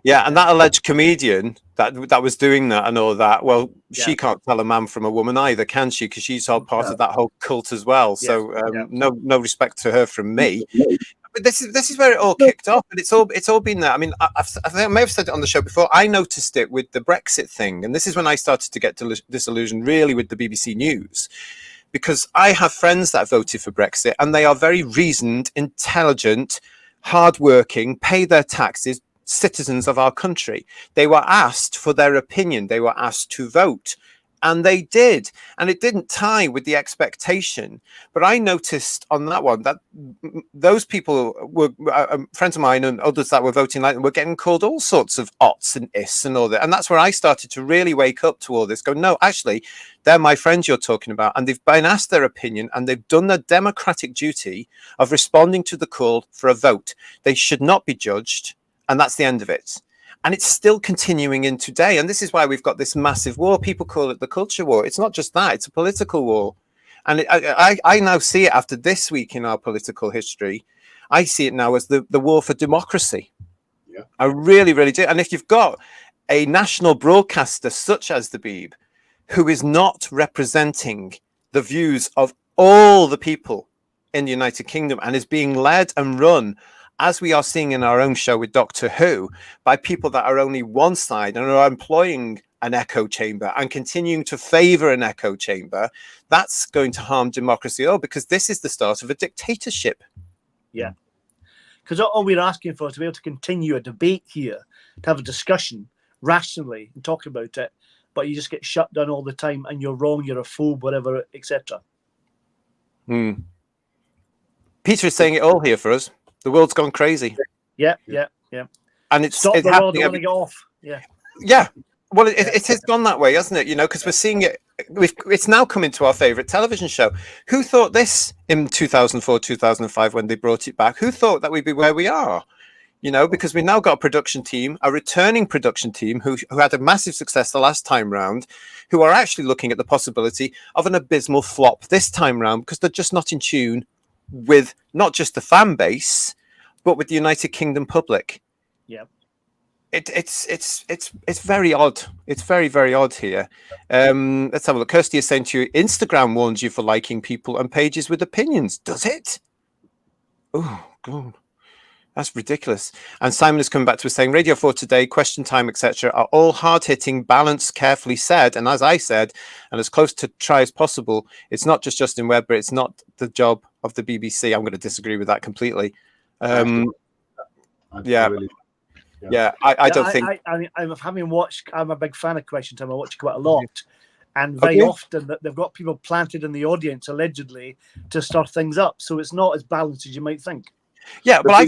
Yeah, and that alleged comedian that was doing that and all that. Well, she can't tell a man from a woman either, can she? Because she's all part of that whole cult as well. So no respect to her from me. But this is where it all kicked off, and it's all been there. I mean, I think I may have said it on the show before. I noticed it with the Brexit thing, and this is when I started to get disillusioned really with the BBC News. Because I have friends that voted for Brexit, and they are very reasoned, intelligent, hardworking, pay their taxes, citizens of our country. They were asked for their opinion. They were asked to vote. And they did, and it didn't tie with the expectation. But I noticed on that one that those people were friends of mine and others that were voting like them were getting called all sorts of ots and ists and all that. And that's where I started to really wake up to all this. Go, no, actually, they're my friends you're talking about, and they've been asked their opinion, and they've done their democratic duty of responding to the call for a vote. They should not be judged, and that's the end of it. And it's still continuing in today. And this is why we've got this massive war. People call it the culture war. It's not just that, it's a political war. And I now see it after this week in our political history. I see it now as the war for democracy. Yeah. I really, really do. And if you've got a national broadcaster such as the Beeb, who is not representing the views of all the people in the United Kingdom and is being led and run, as we are seeing in our own show with Doctor Who, by people that are only one side and are employing an echo chamber and continuing to favor an echo chamber, that's going to harm democracy. Because this is the start of a dictatorship. Yeah. Because all we're asking for is to be able to continue a debate here, to have a discussion rationally and talk about it, but you just get shut down all the time and you're wrong, you're a phobe, whatever, etc. Peter is saying it all here for us. The world's gone crazy. Yeah. And it's Stop the world, I want to get off. Yeah. Well, it has gone that way, hasn't it? Because we're seeing it. It's now come into our favorite television show. Who thought this in 2004, 2005 when they brought it back? Who thought that we'd be where we are? Because we've now got a production team, a returning production team who had a massive success the last time round, who are actually looking at the possibility of an abysmal flop this time round because they're just not in tune with not just the fan base, but with the United Kingdom public. Yeah, it's very odd. It's very, very odd here. Let's have a look. Kirsty is saying to you, Instagram warns you for liking people and pages with opinions. Does it? Oh God, that's ridiculous. And Simon is coming back to us saying, Radio 4 Today, Question Time, etc., are all hard-hitting, balanced, carefully said. And as I said, and as close to try as possible, it's not just Justin Webb, but it's not the job of the BBC. I'm going to disagree with that completely. I don't think. I'm having watched. I'm a big fan of Question Time. I watch it quite a lot, and very often that they've got people planted in the audience allegedly to stir things up. So it's not as balanced as you might think. Yeah, but I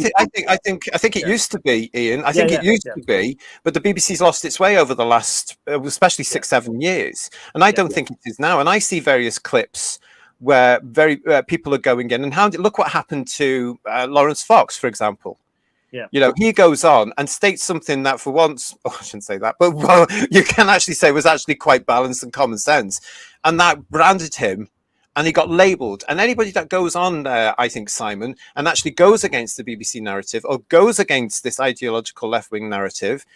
think it used to be, Ian. I think it used to be, but the BBC's lost its way over the last, especially 6-7 years, and I don't think it is now. And I see various clips where people are going in, and look what happened to Lawrence Fox, for example. Yeah, he goes on and states something that, for once, I shouldn't say that, but you can actually say was actually quite balanced and common sense, and that branded him. And he got labelled. And anybody that goes on there, I think, Simon, and actually goes against the BBC narrative or goes against this ideological left-wing narrative,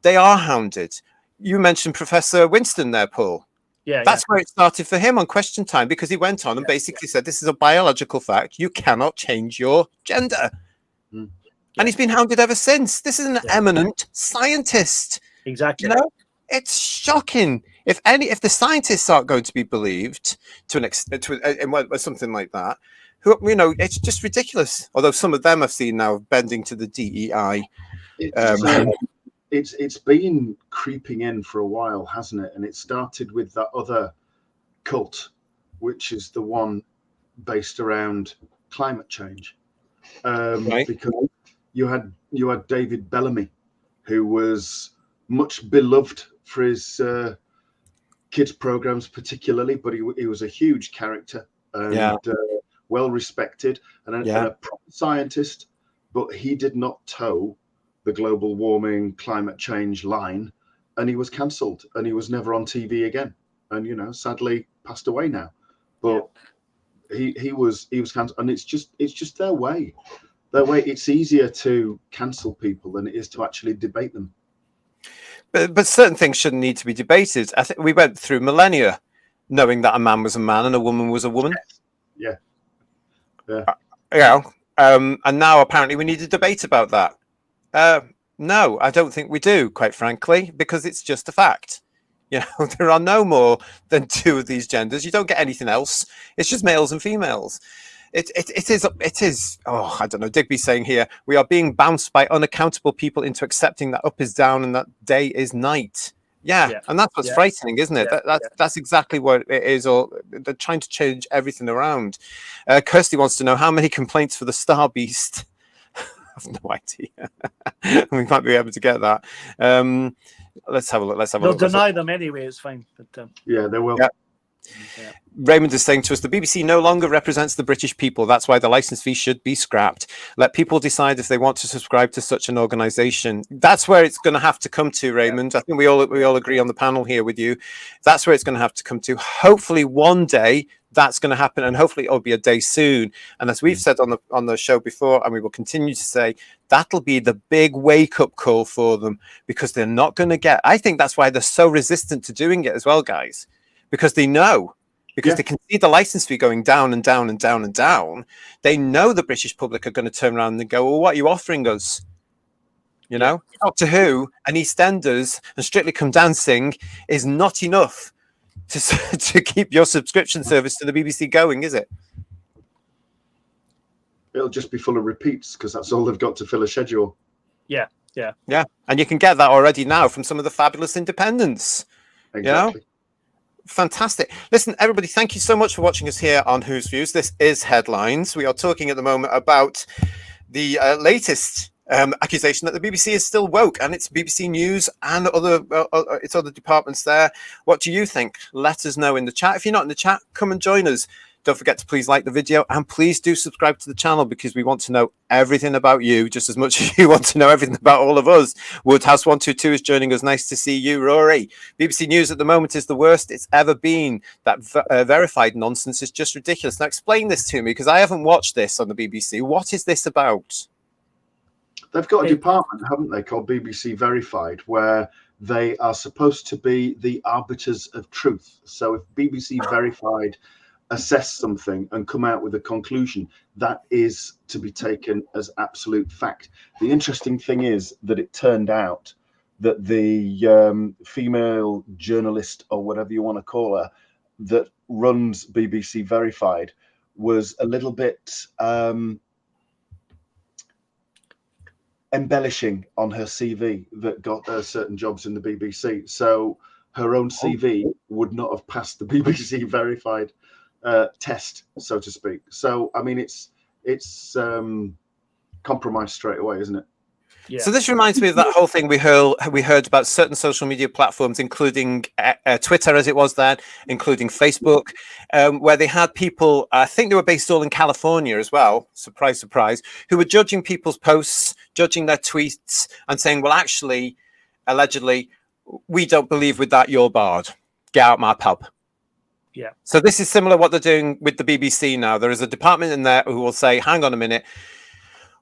they are hounded. You mentioned Professor Winston there, Paul. That's where it started for him on Question Time, because he went on and basically said, this is a biological fact. You cannot change your gender. And he's been hounded ever since. This is an eminent scientist. Exactly. It's shocking. If the scientists aren't going to be believed to an extent, something like that, it's just ridiculous. Although some of them I've seen now bending to the DEI. It's been creeping in for a while, hasn't it? And it started with that other cult, which is the one based around climate change. Because you had David Bellamy, who was much beloved for his kids programs particularly, but he was a huge character and well respected and a proper scientist, but he did not toe the global warming climate change line, and he was cancelled and he was never on TV again, and sadly passed away now. But he was cancelled, and it's just their way. It's easier to cancel people than it is to actually debate them. But certain things shouldn't need to be debated. I think we went through millennia knowing that a man was a man and a woman was a woman. Yeah. And now apparently we need a debate about that. No, I don't think we do, quite frankly, because it's just a fact. There are no more than two of these genders. You don't get anything else. It's just males and females. It is. Oh, I don't know. Digby's saying here, we are being bounced by unaccountable people into accepting that up is down and that day is night. Yeah, and that's what's frightening, isn't it? That's exactly what it is. Or they're trying to change everything around. Kirsty wants to know how many complaints for the Star Beast. I have no idea. We might be able to get that. Let's have a look. They'll deny them anyway. It's fine. But, yeah, they will. Yeah. Raymond is saying to us, the BBC no longer represents the British people. That's why the license fee should be scrapped. Let people decide if they want to subscribe to such an organisation. That's where it's going to have to come to, Raymond. I think we all agree on the panel here with you. That's where it's going to have to come to. Hopefully one day that's going to happen, and hopefully it'll be a day soon. And as we've said on the show before, and we will continue to say, that'll be the big wake-up call for them, because they're not going to get... I think that's why they're so resistant to doing it as well, guys, because they know... Because they can see the license fee going down and down and down and down. They know the British public are going to turn around and go, well, what are you offering us? You know, Doctor Who and EastEnders and Strictly Come Dancing is not enough to keep your subscription service to the BBC going, is it? It'll just be full of repeats because that's all they've got to fill a schedule. Yeah. And you can get that already now from some of the fabulous independents. Exactly. You know? Fantastic. Listen, everybody, thank you so much for watching us here on Who's Views. This is Headlines. We are talking at the moment about the latest accusation that the BBC is still woke, and it's BBC News and its other departments there. What do you think? Let us know in the chat. If you're not in the chat, come and join us. Don't forget to please like the video, and please do subscribe to the channel, because we want to know everything about you just as much as you want to know everything about all of us. Woodhouse122 is joining us. Nice to see you, Rory. BBC News at the moment is the worst it's ever been. That verified nonsense is just ridiculous. Now explain this to me, because I haven't watched this on the BBC. What is this about? They've got a department, haven't they, called BBC Verified, where they are supposed to be the arbiters of truth. So if BBC Verified assess something and come out with a conclusion, that is to be taken as absolute fact. The interesting thing is that it turned out that the female journalist, or whatever you want to call her, that runs BBC Verified was a little bit embellishing on her CV that got her certain jobs in the BBC. So her own CV would not have passed the BBC Verified test, so to speak. So I mean, it's compromised straight away, isn't it? Yeah. So this reminds me of that whole thing we heard about certain social media platforms, including Twitter, as it was then, including Facebook, where they had people, I think they were based all in California as well, surprise, surprise, who were judging people's posts, judging their tweets, and saying, well, actually, allegedly, we don't believe with that, you're barred. Get out my pub. Yeah. So this is similar what they're doing with the BBC now. There is a department in there who will say, hang on a minute,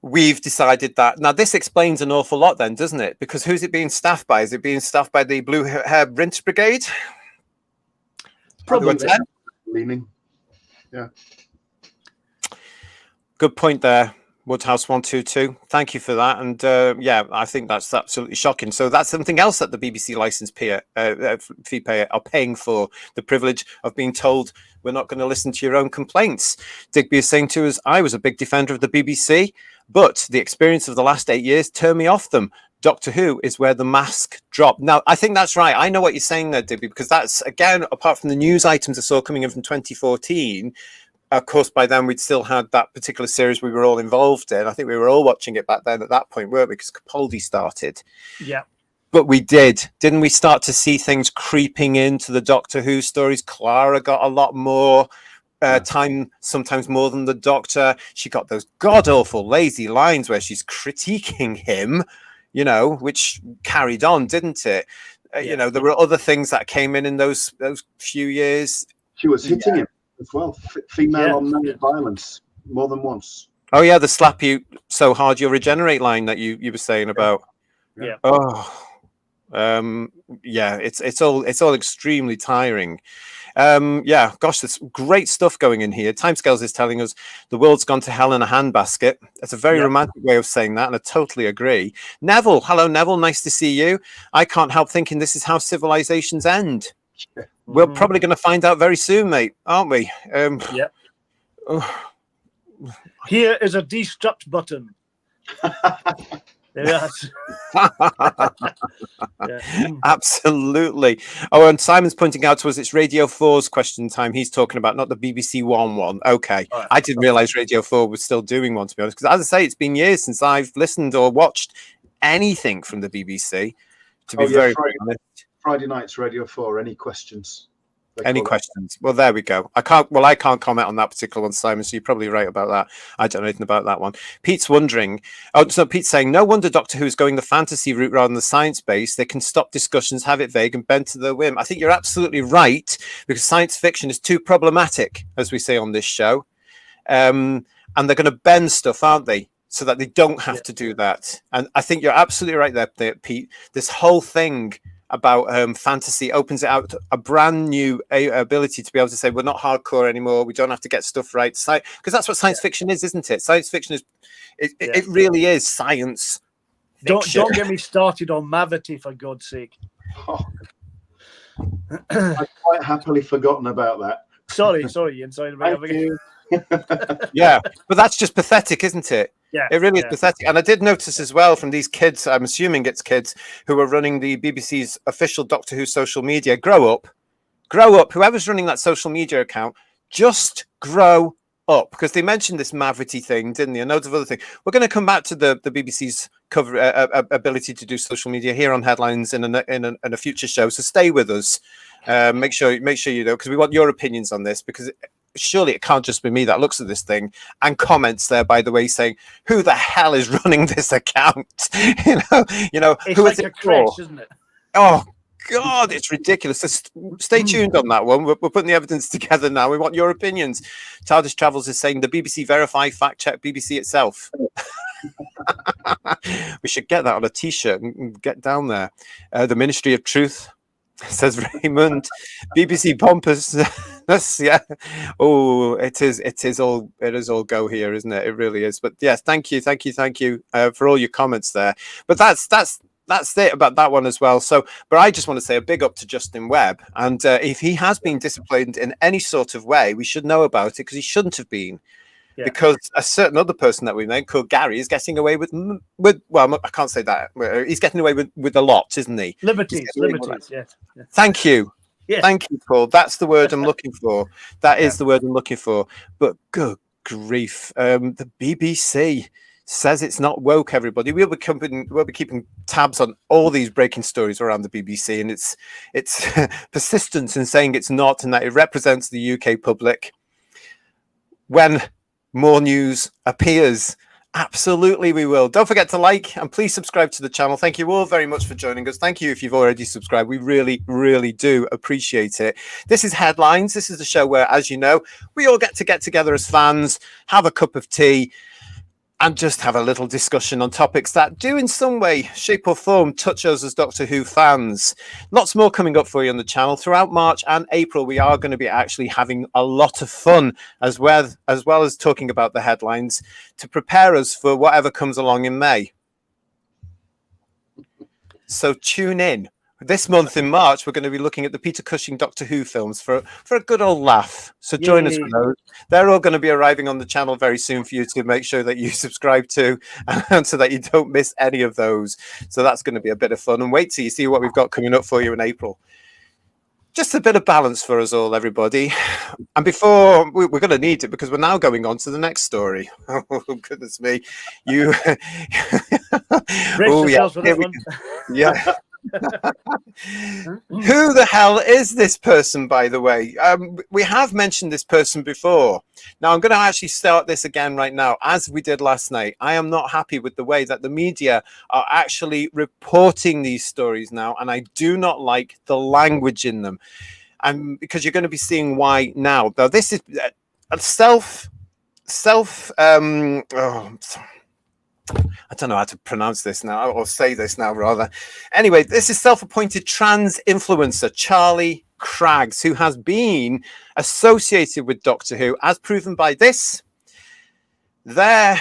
we've decided that. Now, this explains an awful lot then, doesn't it? Because who's it being staffed by? Is it being staffed by the Blue Hair Rinse Brigade? Probably. Leaning. Yeah. Good point there, Woodhouse122. Thank you for that. And yeah, I think that's absolutely shocking. So that's something else that the BBC license fee payer are paying for, the privilege of being told we're not going to listen to your own complaints. Digby is saying to us, I was a big defender of the BBC, but the experience of the last 8 years turned me off them. Doctor Who is where the mask dropped. Now, I think that's right. I know what you're saying there, Digby, because that's, again, apart from the news items I saw coming in from 2014, of course, by then we'd still had that particular series we were all involved in. I think we were all watching it back then at that point, weren't we? Because Capaldi started. Yeah. But we didn't we start to see things creeping into the Doctor Who stories? Clara got a lot more time, sometimes more than the Doctor. She got those god-awful lazy lines where she's critiquing him, you know, which carried on, didn't it? You know, there were other things that came in those few years. She was hitting him as well. Female on male violence more than once. Oh yeah, the slap you so hard you'll regenerate line that you were saying about. Yeah. Oh. Yeah, it's all extremely tiring. Yeah, gosh, there's great stuff going in here. Timescales is telling us the world's gone to hell in a handbasket. That's a very romantic way of saying that, and I totally agree. Neville, hello Neville, nice to see you. I can't help thinking this is how civilizations end. We're probably going to find out very soon, mate, aren't we? Yeah. Here is a destruct button. Yes. Yeah. Absolutely. Oh, and Simon's pointing out to us it's Radio 4's question time he's talking about, not the BBC one. Okay. All right. I didn't realize Radio 4 was still doing one, to be honest, because as I say, it's been years since I've listened or watched anything from the BBC, to be very honest. Friday nights, Radio 4. Any questions? Any questions? Well, there we go. I can't comment on that particular one, Simon. So you're probably right about that. I don't know anything about that one. Pete's wondering. Oh, so Pete's saying, no wonder Doctor Who's going the fantasy route rather than the science base. They can stop discussions, have it vague, and bend to their whim. I think you're absolutely right, because science fiction is too problematic, as we say on this show, and they're going to bend stuff, aren't they? So that they don't have to do that. And I think you're absolutely right there, Pete. This whole thing about fantasy opens it out a brand new ability to be able to say we're not hardcore anymore, we don't have to get stuff right, because that's what science fiction is, isn't it? Science fiction is it really is science fiction. Don't get me started on Mavity, for God's sake. I've quite happily forgotten about that. Sorry, Ian. Yeah, but that's just pathetic, isn't it? Yeah, it really is pathetic. And I did notice as well from these kids, I'm assuming it's kids who are running the BBC's official Doctor Who social media. Grow up. Whoever's running that social media account, just grow up, because they mentioned this Mavity thing, didn't they? And loads of other things. We're going to come back to the BBC's cover ability to do social media here on Headlines in a future show. So stay with us. Make sure you know, because we want your opinions on this, because surely it can't just be me that looks at this thing and comments there, by the way, saying who the hell is running this account? you know it's who like is it a crash, for? isn't it? Oh God, it's ridiculous. So stay tuned on that one. We're putting the evidence together now. We want your opinions. TARDIS Travels is saying the BBC verify, fact check BBC itself. We should get that on a t-shirt and get down there. The Ministry of Truth, says Raymond. BBC pompous. Yeah. Oh, it is all go here, isn't it? It really is. But yes, thank you for all your comments there. But that's it about that one as well. So, but I just want to say a big up to Justin Webb, and if he has been disciplined in any sort of way, we should know about it, because he shouldn't have been. Yeah. Because a certain other person that we know called Gary is getting away with well, I can't say that. He's getting away with a lot, isn't he? Liberties, yes. Thank you. Yes. Thank you, Paul. That's the word I'm looking for. That is the word I'm looking for. But good grief, the BBC says it's not woke, everybody. We'll be keeping tabs on all these breaking stories around the BBC, and its persistence in saying it's not, and that it represents the UK public. When more news appears, absolutely we will. Don't forget to like and please subscribe to the channel. Thank you all very much for joining us. Thank you if you've already subscribed. We really, really do appreciate it. This is Headlines. This is the show where, as you know, we all get together as fans, have a cup of tea, and just have a little discussion on topics that do in some way, shape or form touch us as Doctor Who fans. Lots more coming up for you on the channel. Throughout March and April, we are going to be actually having a lot of fun as well as talking about the headlines to prepare us for whatever comes along in May. So tune in. This month in March, we're going to be looking at the Peter Cushing Doctor Who films for a good old laugh. So join us for those. They're all going to be arriving on the channel very soon for you to make sure that you subscribe to, and so that you don't miss any of those. So that's going to be a bit of fun. And wait till you see what we've got coming up for you in April. Just a bit of balance for us all, everybody. And before we're going to need it, because we're now going on to the next story. Oh, goodness me. You. Oh, yeah. Yeah. Who the hell is this person, by the way? We have mentioned this person before. Now I'm going to actually start this again right now, as we did last night. I am not happy with the way that the media are actually reporting these stories now, and I do not like the language in them. And because you're going to be seeing why now. Now this is I don't know how to pronounce this now, or say this now, rather. Anyway, this is self-appointed trans influencer Charlie Craggs, who has been associated with Doctor Who, as proven by this. There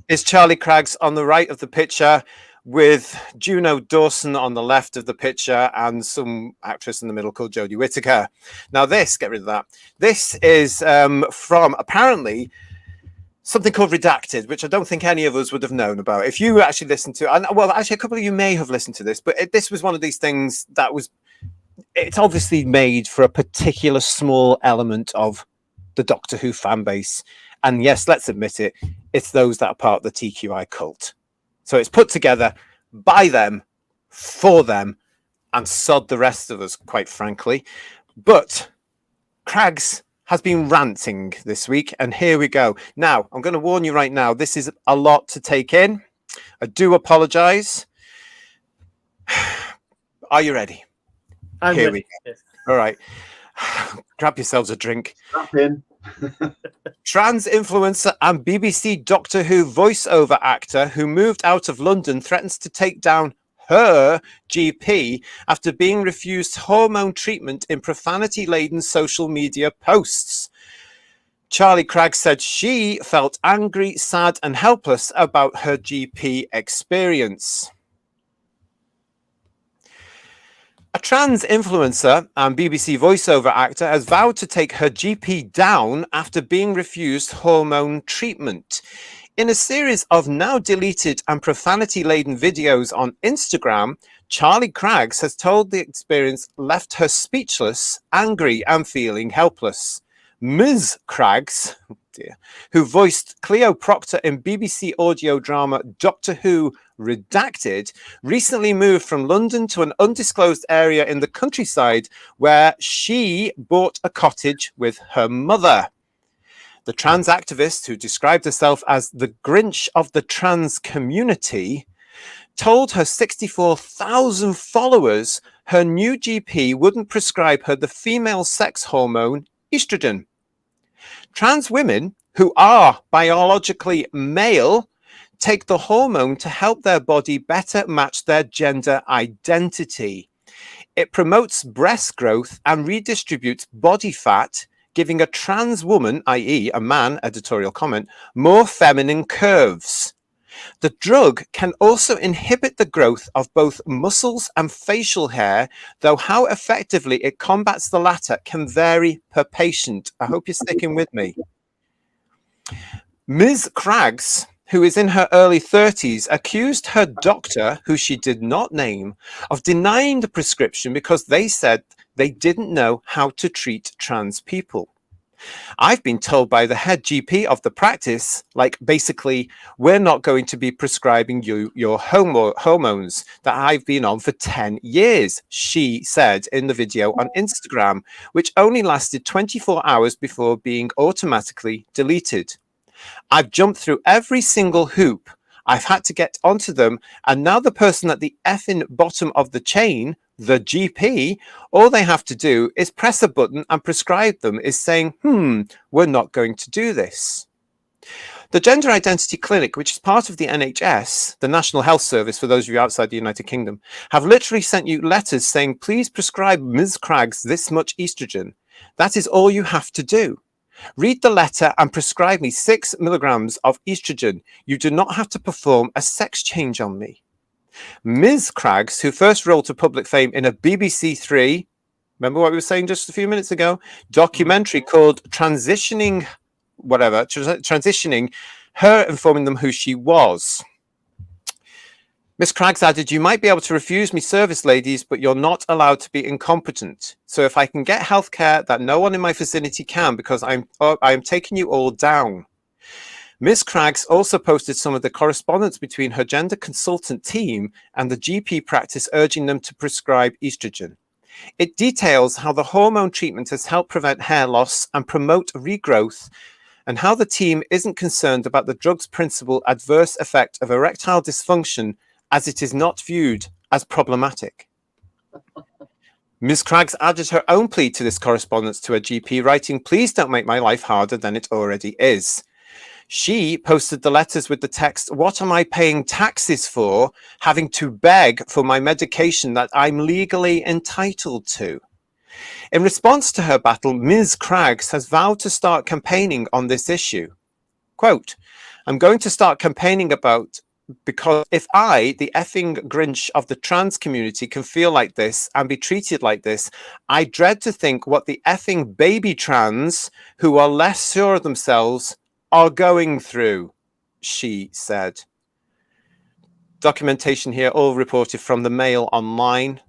is Charlie Craggs on the right of the picture, with Juno Dawson on the left of the picture, and some actress in the middle called Jodie Whittaker. Now this, get rid of that. This is from, apparently, something called Redacted, which I don't think any of us would have known about. If you actually listened to, and well, actually, a couple of you may have listened to this, but this was one of these things that was, it's obviously made for a particular small element of the Doctor Who fan base. And yes, let's admit it, it's those that are part of the TQI cult. So it's put together by them, for them, and sod the rest of us, quite frankly. But Craggs has been ranting this week, and here we go. Now, I'm going to warn you right now, this is a lot to take in. I do apologise. Are you ready? Here we go. All right. Grab yourselves a drink. Strap in. Trans influencer and BBC Doctor Who voiceover actor who moved out of London threatens to take down her GP after being refused hormone treatment in profanity-laden social media posts. Charlie Craggs said she felt angry, sad and helpless about her GP experience. A trans influencer and BBC voiceover actor has vowed to take her GP down after being refused hormone treatment. In a series of now deleted and profanity-laden videos on Instagram, Charlie Craggs has told the experience left her speechless, angry and feeling helpless. Ms. Craggs, oh dear, who voiced Cleo Proctor in BBC audio drama Doctor Who Redacted, recently moved from London to an undisclosed area in the countryside where she bought a cottage with her mother. The trans activist, who described herself as the Grinch of the trans community, told her 64,000 followers her new GP wouldn't prescribe her the female sex hormone estrogen. Trans women who are biologically male take the hormone to help their body better match their gender identity. It promotes breast growth and redistributes body fat, giving a trans woman, i.e. a man, editorial comment, more feminine curves. The drug can also inhibit the growth of both muscles and facial hair, though how effectively it combats the latter can vary per patient. I hope you're sticking with me. Ms. Craggs, who is in her early 30s, accused her doctor, who she did not name, of denying the prescription because they said they didn't know how to treat trans people. I've been told by the head GP of the practice, like basically, we're not going to be prescribing you your hormones that I've been on for 10 years, she said in the video on Instagram, which only lasted 24 hours before being automatically deleted. I've jumped through every single hoop. I've had to get onto them, and now the person at the effing bottom of the chain, the GP, all they have to do is press a button and prescribe them is saying, we're not going to do this. The Gender Identity Clinic, which is part of the NHS, the National Health Service for those of you outside the United Kingdom, have literally sent you letters saying, please prescribe Ms. Craggs this much estrogen. That is all you have to do. Read the letter and prescribe me 6 milligrams of estrogen. You do not have to perform a sex change on me. Ms. Craggs, who first rose to public fame in a BBC Three, remember what we were saying just a few minutes ago, documentary called Transitioning, her informing them who she was. Miss Craggs added, you might be able to refuse me service, ladies, but you're not allowed to be incompetent. So if I can get healthcare that no one in my vicinity can, because I am taking you all down. Miss Craggs also posted some of the correspondence between her gender consultant team and the GP practice urging them to prescribe estrogen. It details how the hormone treatment has helped prevent hair loss and promote regrowth, and how the team isn't concerned about the drug's principal adverse effect of erectile dysfunction, as it is not viewed as problematic. Ms. Craggs added her own plea to this correspondence to her GP, writing, please don't make my life harder than it already is. She posted the letters with the text, what am I paying taxes for, having to beg for my medication that I'm legally entitled to? In response to her battle, Ms. Craggs has vowed to start campaigning on this issue. Quote, I'm going to start campaigning because if I, the effing Grinch of the trans community, can feel like this and be treated like this, I dread to think what the effing baby trans, who are less sure of themselves, are going through, she said. Documentation here, all reported from the Mail Online.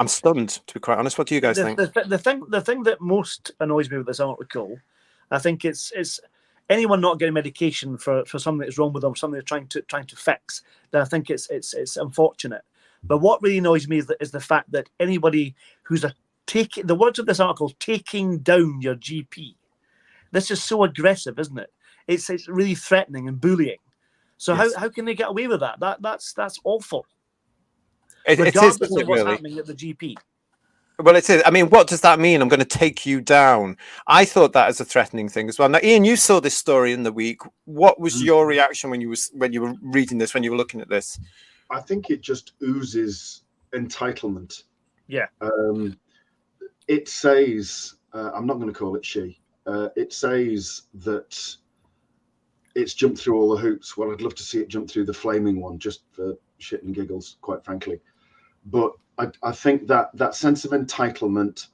I'm stunned, to be quite honest. What do you guys think? The thing that most annoys me with this article, I think it's anyone not getting medication for something that's wrong with them, something they're trying to fix. Then I think it's unfortunate. But what really annoys me is the fact that anybody who's taking the words of this article, taking down your GP. This is so aggressive, isn't it? It's really threatening and bullying. So Yes. how can they get away with that? That's awful. It is, Regardless isn't of what's really? happening at the GP. Well, it is. I mean, what does that mean? I'm going to take you down. I thought that as a threatening thing as well. Now, Ian, you saw this story in the week. What was your reaction when you were reading this, when you were looking at this? I think it just oozes entitlement. Yeah. It says, I'm not going to call it she. It says that it's jumped through all the hoops. Well, I'd love to see it jump through the flaming one, just for shit and giggles, quite frankly. But I think that sense of entitlement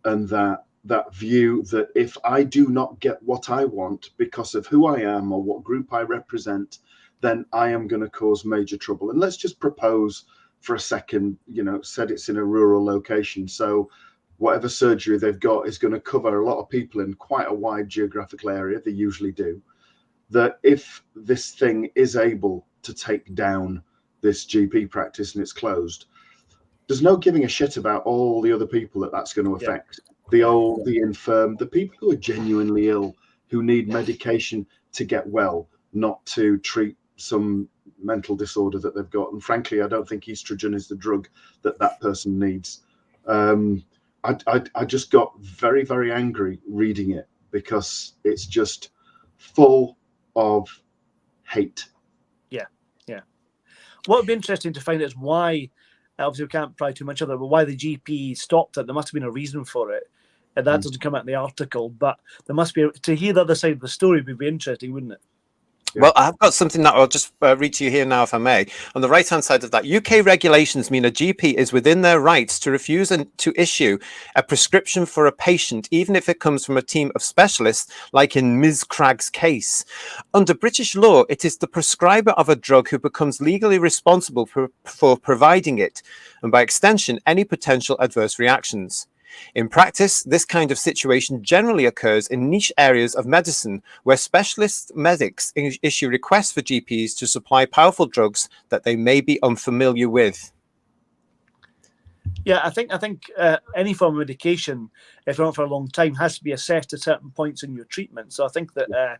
and that view that if I do not get what I want because of who I am or what group I represent, then I am going to cause major trouble. And let's just propose for a second, said it's in a rural location. So whatever surgery they've got is going to cover a lot of people in quite a wide geographical area. They usually do. That if this thing is able to take down this GP practice and it's closed, there's no giving a shit about all the other people that's going to affect. The old, the infirm, the people who are genuinely ill, who need medication to get well, not to treat some mental disorder that they've got. And frankly, I don't think estrogen is the drug that person needs. I just got very, very angry reading it because it's just full of hate. Yeah. What would be interesting to find out is why, obviously we can't pry too much of it, but why the GP stopped it. There must have been a reason for it. And that doesn't come out in the article, but there must be, to hear the other side of the story would be interesting, wouldn't it? Well, I've got something that I'll just read to you here now, if I may. On the right-hand side of that, UK regulations mean a GP is within their rights to refuse and to issue a prescription for a patient, even if it comes from a team of specialists, like in Ms. Craggs' case. Under British law, it is the prescriber of a drug who becomes legally responsible for providing it, and by extension, any potential adverse reactions. In practice, this kind of situation generally occurs in niche areas of medicine where specialist medics issue requests for GPs to supply powerful drugs that they may be unfamiliar with. Yeah, I think any form of medication, if not for a long time, has to be assessed at certain points in your treatment. So I think that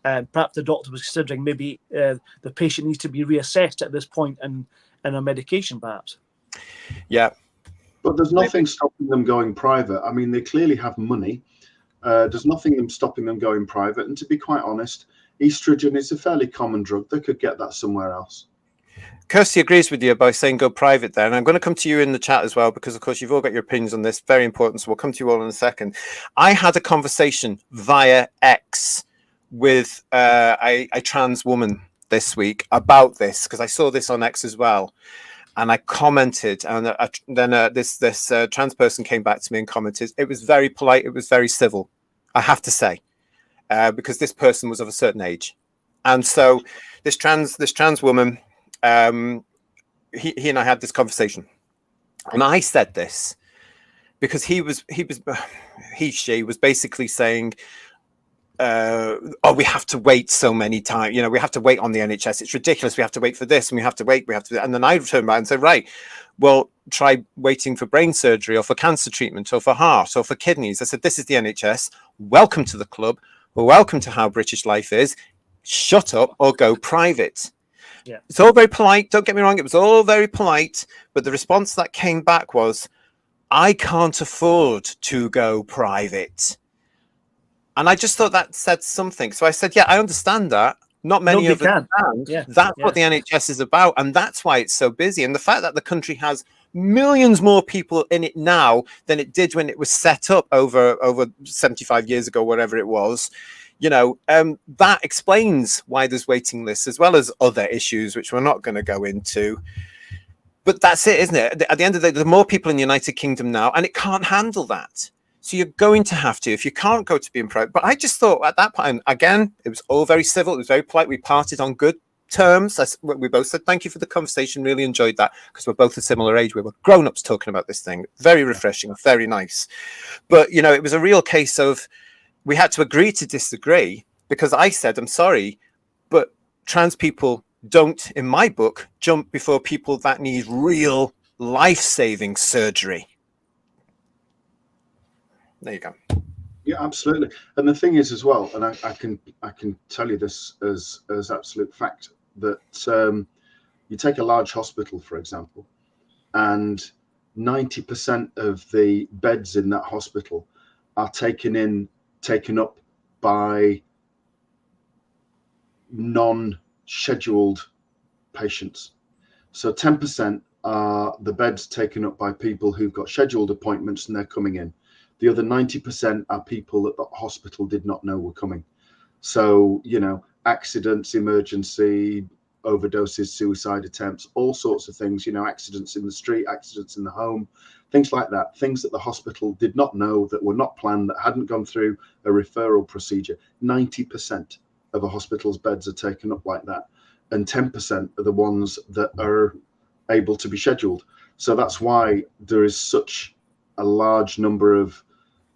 perhaps the doctor was considering maybe the patient needs to be reassessed at this point in a medication, perhaps. Yeah. But there's nothing stopping them going private. I mean, they clearly have money. There's nothing stopping them going private. And to be quite honest, estrogen is a fairly common drug. They could get that somewhere else. Kirsty agrees with you by saying go private there. And I'm going to come to you in the chat as well, because, of course, you've all got your opinions on this. Very important. So we'll come to you all in a second. I had a conversation via X with a trans woman this week about this, because I saw this on X as well. And I commented, and then this trans person came back to me and commented. It was very polite. It was very civil, I have to say, because this person was of a certain age. And so this trans woman, he and I had this conversation, and I said this because she was basically saying, we have to wait so many times. We have to wait on the NHS. It's ridiculous. We have to wait for this, and we have to wait. And then I turned around and said, right, well, try waiting for brain surgery or for cancer treatment or for heart or for kidneys. I said, this is the NHS. Welcome to the club. Welcome to how British life is. Shut up or go private. Yeah. It's all very polite. Don't get me wrong. It was all very polite. But the response that came back was, I can't afford to go private. And I just thought that said something. So I said, yeah, I understand that. Not many of us understand. Yeah. That's what the NHS is about. And that's why it's so busy. And the fact that the country has millions more people in it now than it did when it was set up over 75 years ago, whatever it was, that explains why there's waiting lists, as well as other issues, which we're not going to go into. But that's it, isn't it? At the end of the day, there are more people in the United Kingdom now, and it can't handle that. So you're going to have to, if you can't go to being private. But I just thought at that point, again, it was all very civil. It was very polite. We parted on good terms. We both said, thank you for the conversation. Really enjoyed that, because we're both a similar age. We were grown-ups talking about this thing. Very refreshing, very nice. But, you know, it was a real case of we had to agree to disagree, because I said, I'm sorry, but trans people don't, in my book, jump before people that need real life-saving surgery. There you go. Yeah, absolutely. And the thing is as well, and I can tell you this as absolute fact, that you take a large hospital, for example, and 90% of the beds in that hospital are taken up by non-scheduled patients. So 10% are the beds taken up by people who've got scheduled appointments and they're coming in. The other 90% are people that the hospital did not know were coming. So, you know, accidents, emergency, overdoses, suicide attempts, all sorts of things, you know, accidents in the street, accidents in the home, things like that, things that the hospital did not know, that were not planned, that hadn't gone through a referral procedure. 90% of a hospital's beds are taken up like that. And 10% are the ones that are able to be scheduled. So that's why there is such a large number of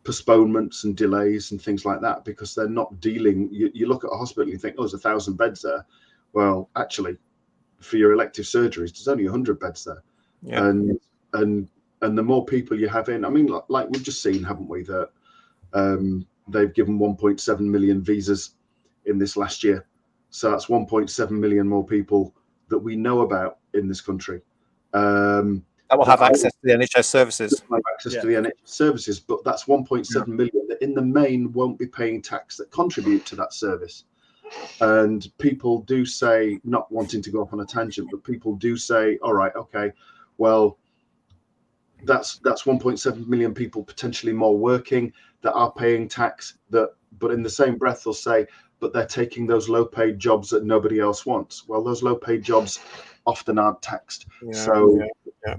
postponements and delays and things like that, because they're not dealing. You look at a hospital, you think, oh, there's 1,000 beds there. Well, actually, for your elective surgeries, there's only 100 beds there. Yeah. And the more people you have in, I mean, like we've just seen, haven't we, that they've given 1.7 million visas in this last year. So that's 1.7 million more people that we know about in this country. That will have access to the NHS services. Have access to the NHS services, but that's 1.7 million that in the main won't be paying tax that contribute to that service. And people do say, not wanting to go off on a tangent, but people do say, all right, okay, well, that's 1.7 million people potentially more working that are paying tax, but in the same breath they'll say, but they're taking those low-paid jobs that nobody else wants. Well, those low-paid jobs often aren't taxed.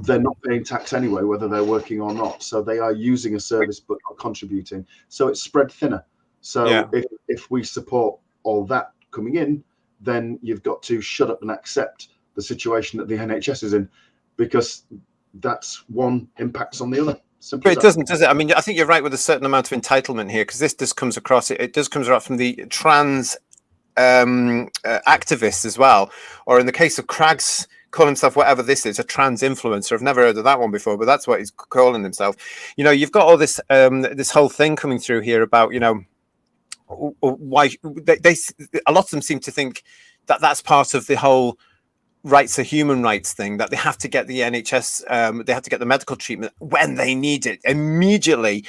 They're not paying tax anyway, whether they're working or not. So they are using a service but not contributing. So it's spread thinner. So if we support all that coming in, then you've got to shut up and accept the situation that the NHS is in, because that's one impacts on the other. But it doesn't, does it? I mean, I think you're right with a certain amount of entitlement here, because this does comes across. It does comes across from the trans activists as well, or in the case of Craggs, call himself whatever this is, a trans influencer. I've never heard of that one before, but that's what he's calling himself. You know, you've got all this this whole thing coming through here about, you know, why they a lot of them seem to think that that's part of the whole rights are human rights thing, that they have to get the NHS, they have to get the medical treatment when they need it immediately,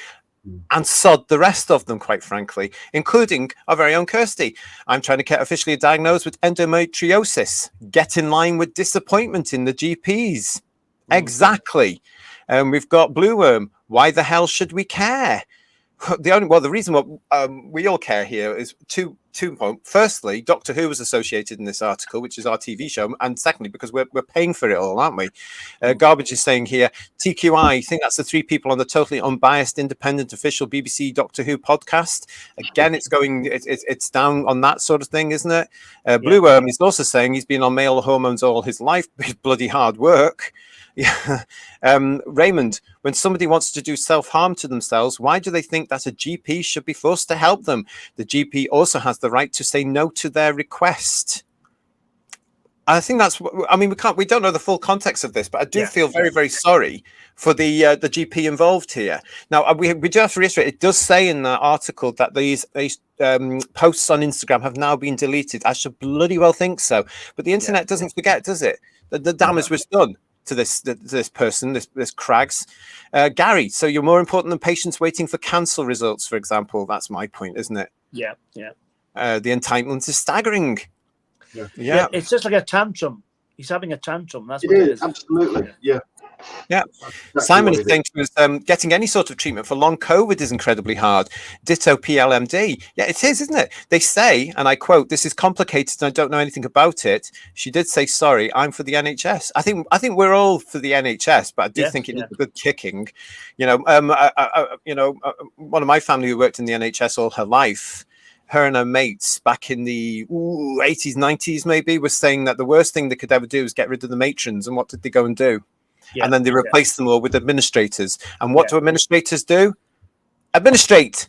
and sod the rest of them, quite frankly, including our very own Kirsty. I'm trying to get officially diagnosed with endometriosis. Get in line with disappointment in the GPs. Exactly. We've got Blue Worm. Why the hell should we care? The reason what we all care here is two points. Firstly, Doctor Who was associated in this article, which is our TV show, and secondly, because we're paying for it all, aren't we? Garbage is saying here, TQI, I think that's the three people on the totally unbiased, independent, official BBC Doctor Who podcast. Again, it's down on that sort of thing, isn't it? Blue Worm is also saying he's been on male hormones all his life, bloody hard work. Yeah. Raymond, when somebody wants to do self-harm to themselves, why do they think that a GP should be forced to help them? The GP also has the right to say no to their request. I think that's, I mean, we don't know the full context of this, but I do feel very, very sorry for the GP involved here. Now, we do have to reiterate, it does say in the article that these posts on Instagram have now been deleted. I should bloody well think so. But the internet doesn't forget, does it? The damage was done to this person, this Craggs. Gary, so you're more important than patients waiting for cancer results, for example. That's my point, isn't it? Yeah. The entitlement is staggering. Yeah, it's just like a tantrum. He's having a tantrum. That's what it is. Absolutely. Yeah. Yeah. Exactly Simon what is it saying to us, getting any sort of treatment for long COVID is incredibly hard. Ditto PLMD. Yeah, it is, isn't it? They say, and I quote, "This is complicated and I don't know anything about it." She did say, "Sorry, I'm for the NHS." I think we're all for the NHS, but I do think it needs a good kicking. You know, one of my family who worked in the NHS all her life, her and her mates back in the 80s, 90s maybe, was saying that the worst thing they could ever do is get rid of the matrons. And what did they go and do? And then they replace them all with administrators. And what do administrators do? Administrate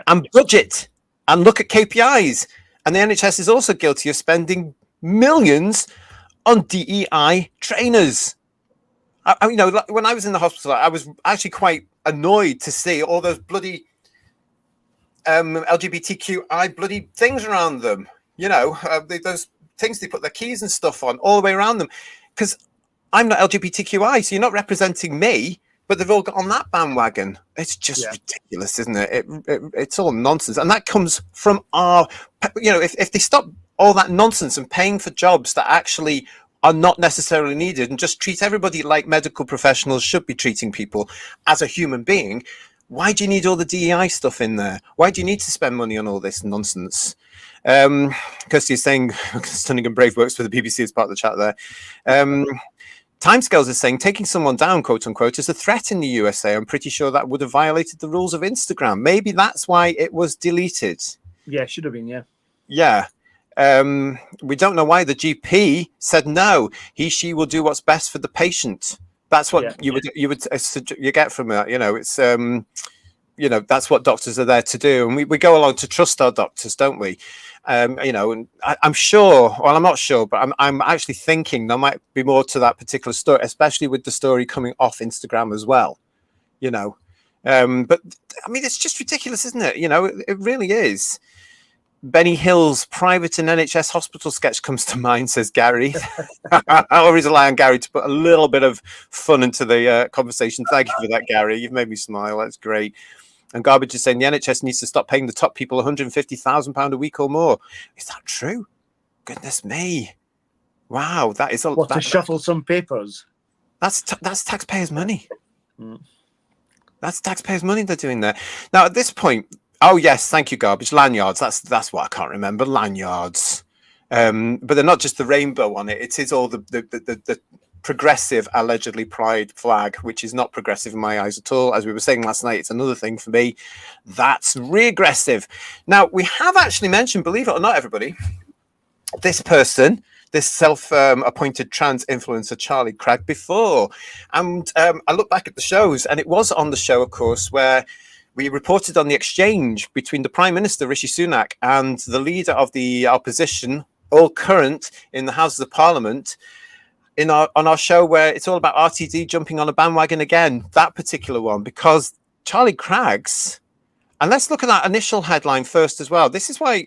and budget and look at KPIs. And the NHS is also guilty of spending millions on DEI trainers. When I was in the hospital, I was actually quite annoyed to see all those bloody LGBTQI bloody things around them. Those things they put their keys and stuff on all the way around them. Because I'm not LGBTQI, so you're not representing me, but they've all got on that bandwagon. It's just ridiculous, isn't it? It's all nonsense. And that comes from if they stop all that nonsense and paying for jobs that actually are not necessarily needed and just treat everybody like medical professionals should be treating people as a human being, why do you need all the DEI stuff in there? Why do you need to spend money on all this nonsense? Because you're saying Stunning and Brave works for the BBC as part of the chat there. Timescales is saying taking someone down, quote unquote, is a threat in the USA. I'm pretty sure that would have violated the rules of Instagram. Maybe that's why it was deleted. Yeah, it should have been. Yeah. We don't know why the GP said no. She will do what's best for the patient. That's what you get from it. It's that's what doctors are there to do, and we go along to trust our doctors, don't we? And I'm sure. Well, I'm not sure, but I'm actually thinking there might be more to that particular story, especially with the story coming off Instagram as well. But I mean, it's just ridiculous, isn't it? It really is. Benny Hill's private and NHS hospital sketch comes to mind, says Gary. I always rely on Gary to put a little bit of fun into the conversation. Thank you for that, Gary. You've made me smile. That's great. And Garbage is saying the NHS needs to stop paying the top people £150,000 a week or more. Is that true? Goodness me. Wow, that is a lot. To shuffle some papers. That's taxpayers' money. That's taxpayers' money they're doing there. Now, at this point, oh yes, thank you, Garbage. Lanyards. That's what I can't remember. Lanyards. But they're not just the rainbow on it. It is all the progressive, allegedly pride flag, which is not progressive in my eyes at all. As we were saying last night, it's another thing for me. That's regressive. Now, we have actually mentioned, believe it or not, everybody, this person, this self-appointed trans influencer, Charlie Craggs, before. And I look back at the shows, and it was on the show, of course, where we reported on the exchange between the Prime Minister, Rishi Sunak, and the leader of the opposition, all current in the Houses of Parliament, on our show where it's all about RTD jumping on a bandwagon again, that particular one, because Charlie Craggs, and let's look at that initial headline first as well. This is why,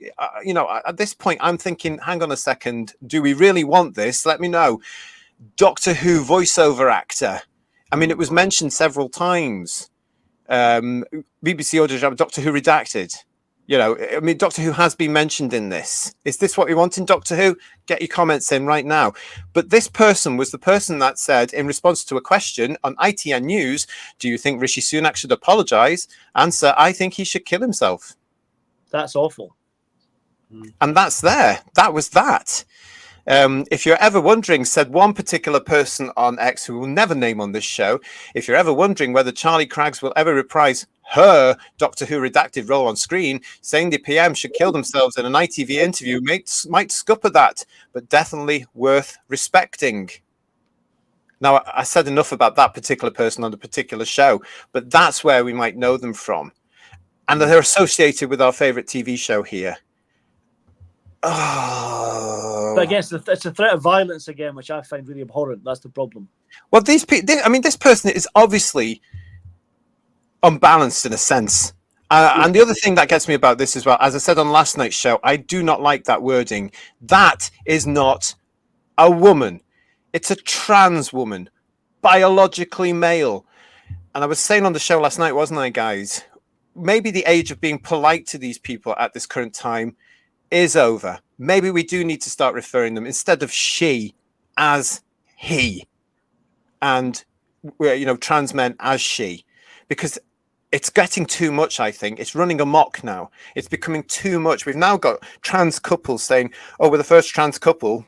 at this point, I'm thinking, hang on a second, do we really want this? Let me know. Doctor Who voiceover actor. I mean, it was mentioned several times. BBC Audio Drama, Doctor Who Redacted. I mean, Doctor Who has been mentioned in this. Is this what we want in Doctor Who? Get your comments in right now. But this person was the person that said, in response to a question on ITN News, do you think Rishi Sunak should apologise? Answer, I think he should kill himself. That's awful. And that's there. That was that. If you're ever wondering, said one particular person on X who will never name on this show, if you're ever wondering whether Charlie Craggs will ever reprise her Doctor Who redacted role on screen, saying the PM should kill themselves in an ITV interview might scupper that, but definitely worth respecting. Now, I said enough about that particular person on the particular show, but that's where we might know them from. And they're associated with our favourite TV show here. Oh. But again, it's a threat of violence again, which I find really abhorrent. That's the problem. Well, this person is obviously unbalanced in a sense. And the other thing that gets me about this as well, as I said on last night's show, I do not like that wording. That is not a woman. It's a trans woman, biologically male. And I was saying on the show last night, wasn't I, guys? Maybe the age of being polite to these people at this current time is over. Maybe we do need to start referring them instead of she as he. And trans men as she, because it's getting too much. I think it's running amok now. It's becoming too much. We've now got trans couples saying, "Oh, we're the first trans couple."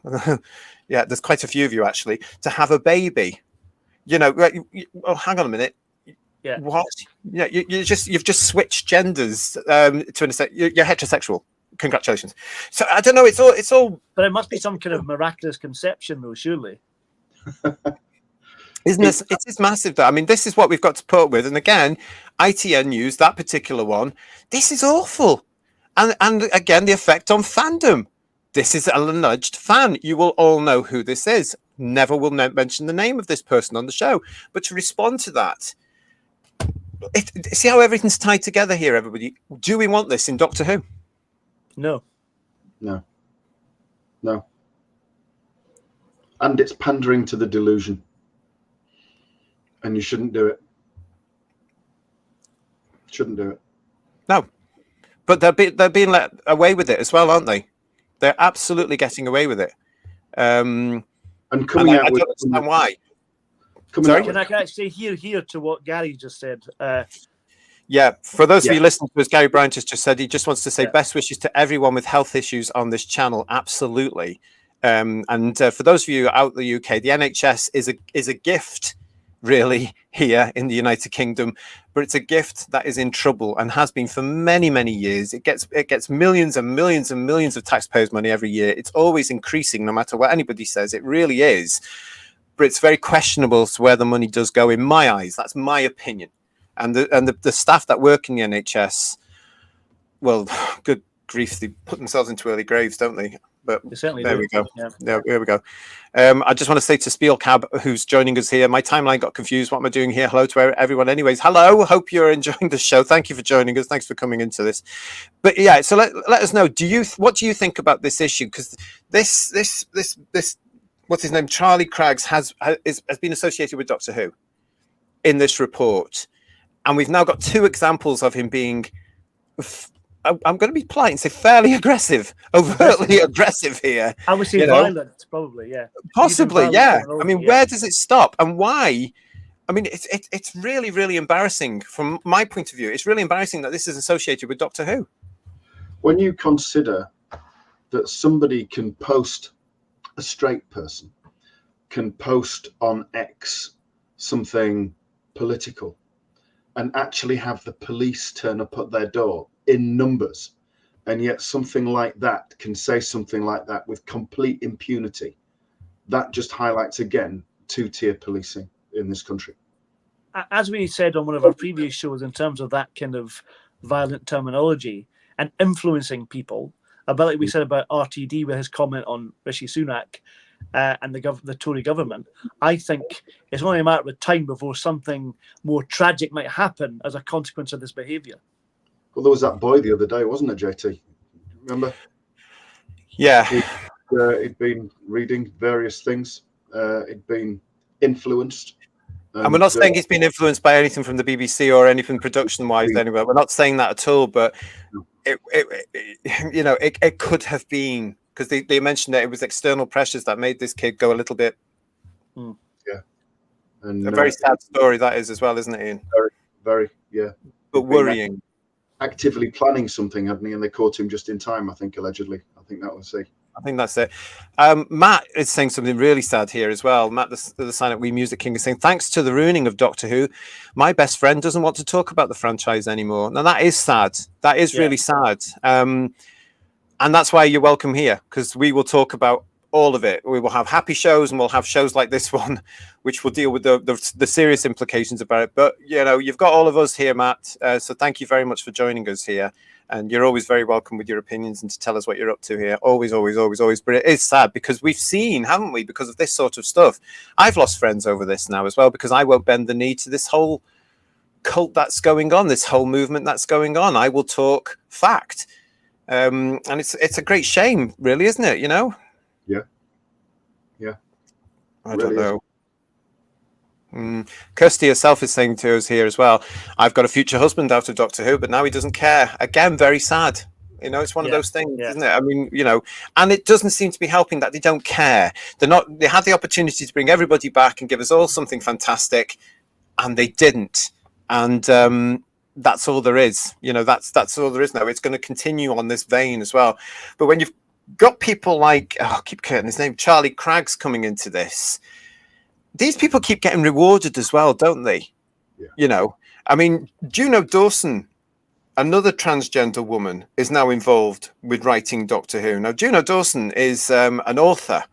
Yeah, there's quite a few of you actually to have a baby. Oh, hang on a minute. Yeah. What? Yeah, you've just switched genders to an extent. You're heterosexual. Congratulations. So I don't know. It's all. But it must be some kind of miraculous conception, though, surely. Isn't this? It's massive. Though. I mean, this is what we've got to put up with. And again, ITN News, that particular one. This is awful. And again, the effect on fandom. This is an alleged fan. You will all know who this is. Never will mention the name of this person on the show. But to respond to that, see how everything's tied together here, everybody. Do we want this in Doctor Who? No. And it's pandering to the delusion. And you shouldn't do it. Shouldn't do it. No. But they're being let away with it as well, aren't they? They're absolutely getting away with it. And coming out I with... don't understand why. Sorry, can I actually hear to what Gary just said? Yeah, for those of you listening to us, Gary Bryant has just said he just wants to say best wishes to everyone with health issues on this channel. Absolutely. And for those of you out the UK, the NHS is a gift, really, here in the United Kingdom, but it's a gift that is in trouble and has been for many, many years. It gets millions and millions and millions of taxpayers' money every year. It's always increasing, no matter what anybody says. It really is. But it's very questionable as to where the money does go, in my eyes. That's my opinion. And the staff that work in the NHS, well, good grief, they put themselves into early graves, don't they? But there we go. Yeah. There we go. I just want to say to Spielcab, who's joining us here, my timeline got confused. What am I doing here? Hello to everyone. Anyways, hello. Hope you're enjoying the show. Thank you for joining us. Thanks for coming into this. But yeah, so let us know. What do you think about this issue? Because this what's his name? Charlie Craggs has been associated with Doctor Who in this report, and we've now got two examples of him being. I'm going to be polite and say fairly aggressive, overtly aggressive here. I would say violent, probably, yeah. Possibly, yeah. I mean, where does it stop and why? I mean, it's really, really embarrassing from my point of view. It's really embarrassing that this is associated with Doctor Who. When you consider that somebody can post, a straight person can post on X something political and actually have the police turn up at their door in numbers, and yet something like that can say something like that with complete impunity, that just highlights again two-tier policing in this country. As we said on one of our previous shows, in terms of that kind of violent terminology and influencing people, about like we said about RTD with his comment on Rishi Sunak and the Tory government, I think it's only a matter of time before something more tragic might happen as a consequence of this behaviour. Well, there was that boy the other day, wasn't there, JT? Remember? Yeah. He'd been reading various things. He'd been influenced. And we're not saying he's been influenced by anything from the BBC or anything production-wise anyway. We're not saying that at all, but it could have been, because they mentioned that it was external pressures that made this kid go a little bit. Yeah. And a very sad story that is as well, isn't it, Ian? Very, very, yeah. But worrying. Actively planning something, hadn't he? And they caught him just in time, I think, allegedly. I think that was it. I think that's it. Matt is saying something really sad here as well. Matt, the Silent Wee Music King, is saying, thanks to the ruining of Doctor Who, my best friend doesn't want to talk about the franchise anymore. Now, that is sad. That is really sad. And that's why you're welcome here, because we will talk about all of it. We will have happy shows and we'll have shows like this one, which will deal with the serious implications about it. But, you've got all of us here, Matt. So thank you very much for joining us here. And you're always very welcome with your opinions and to tell us what you're up to here. Always, always, always, always. But it is sad because we've seen, haven't we, because of this sort of stuff. I've lost friends over this now as well, because I won't bend the knee to this whole cult that's going on, this whole movement that's going on. I will talk fact. And it's a great shame, really, isn't it? Yeah. I don't know. Kirsty herself is saying to us here as well, I've got a future husband out of Doctor Who, but now he doesn't care. Again, very sad. You know, it's one of Yeah, those things, yeah. isn't it? I mean, you know, and it doesn't seem to be helping that they don't care. They had the opportunity to bring everybody back and give us all something fantastic, and they didn't. And that's all there is. You know, that's all there is now. It's going to continue on this vein as well. But when you've got people like, I keep forgetting his name, Charlie Craggs coming into this, these people keep getting rewarded as well, don't they? Yeah. You know, I mean, Juno Dawson, another transgender woman, is now involved with writing Doctor Who. Now, Juno Dawson is an author,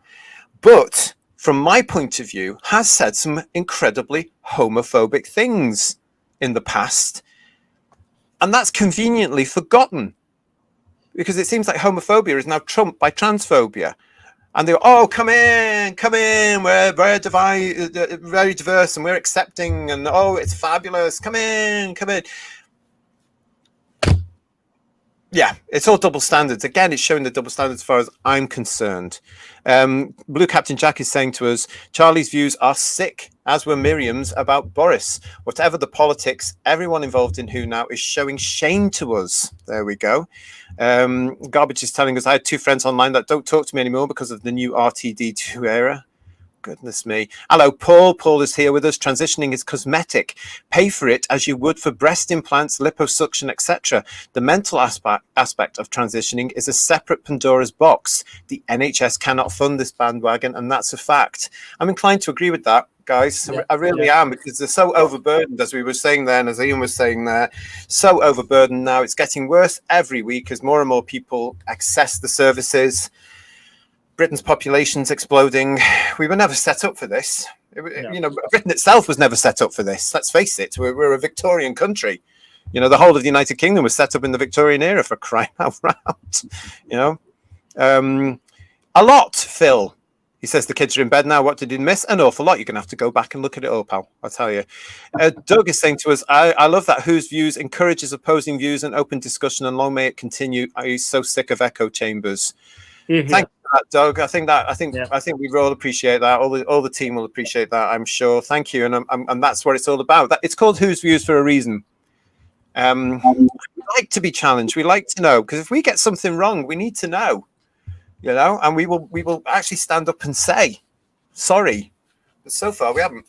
but from my point of view, has said some incredibly homophobic things in the past. And that's conveniently forgotten, because it seems like homophobia is now trumped by transphobia. And they go, oh, come in, we're very diverse and we're accepting, and oh, it's fabulous, come in. Yeah, it's all double standards. Again, it's showing the double standards as far as I'm concerned. Blue Captain Jack is saying to us, Charlie's views are sick, as were Miriam's about Boris. Whatever the politics, everyone involved in Who now is showing shame to us. There we go. Garbage is telling us, I had 2 friends online that don't talk to me anymore because of the new RTD2 era. Goodness me. Hello, Paul. Paul is here with us. Transitioning is cosmetic. Pay for it as you would for breast implants, liposuction, etc. The mental aspect of transitioning is a separate Pandora's box. The NHS cannot fund this bandwagon, and that's a fact. I'm inclined to agree with that, guys. Yeah, I really am, because they're so overburdened, as we were saying there, and as Ian was saying there, so overburdened now. It's getting worse every week as more and more people access the services. Britain's population's exploding. We were never set up for this. You know, Britain itself was never set up for this. Let's face it. We're a Victorian country. You know, the whole of the United Kingdom was set up in the Victorian era, for crying out loud. You know, a lot, Phil. He says the kids are in bed now. What did you miss? An awful lot. You're going to have to go back and look at it all, pal. I'll tell you. Doug is saying to us, I love that Who's Views encourages opposing views and open discussion, and long may it continue. I'm so sick of echo chambers. Thank you for that, Doug. I think we all appreciate that. All the team will appreciate that, I'm sure. Thank you. And that's what it's all about. It's called Who's Views for a reason. We like to be challenged. We like to know, because if we get something wrong, we need to know. You know, and we will actually stand up and say sorry. But so far we haven't.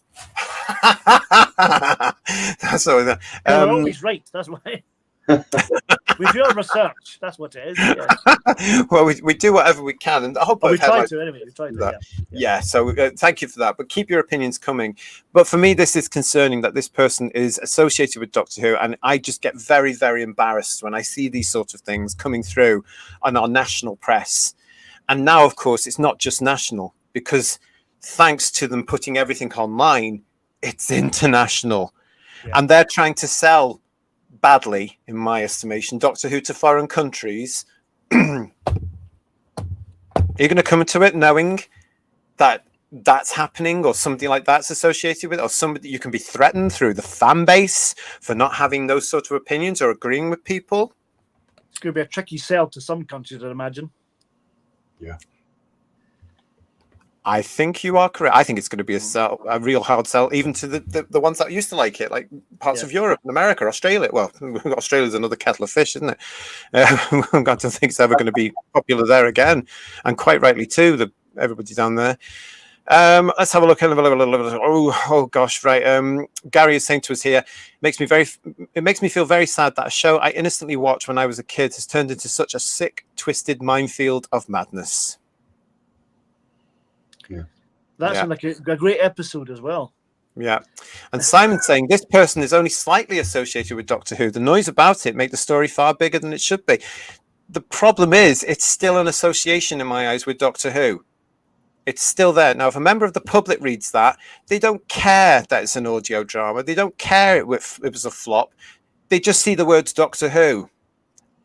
That's all. We're always right. That's why. We do our research. That's what it is. Yes. Well, we do whatever we can, and I hope we try to anyway. We try to. Yeah. So thank you for that. But keep your opinions coming. But for me, this is concerning that this person is associated with Doctor Who, and I just get very, very embarrassed when I see these sort of things coming through on our national press. And now, of course, it's not just national, because thanks to them putting everything online, it's international, and they're trying to sell badly, in my estimation, Doctor Who to foreign countries. Are you going to come to it knowing that that's happening, or something like that's associated with, or somebody you can be threatened through the fan base for not having those sort of opinions or agreeing with people? It's going to be a tricky sell to some countries, I'd imagine. Yeah. I think you are correct. I think it's going to be a real hard sell, even to the ones that used to like it, like parts of Europe and America, Australia. Well, Australia's another kettle of fish, isn't it? I've got to think it's ever going to be popular there again, and quite rightly too. Everybody down there. Let's have a look. Oh gosh, right. Gary is saying to us here, it makes me feel very sad that a show I innocently watched when I was a kid has turned into such a sick, twisted minefield of madness. Yeah, that's like a great episode as well. Yeah, and Simon's saying this person is only slightly associated with Doctor Who. The noise about it make the story far bigger than it should be. The problem is, it's still an association in my eyes with Doctor Who. It's still there. Now, if a member of the public reads that, they don't care that it's an audio drama. They don't care it was a flop. They just see the words Doctor Who.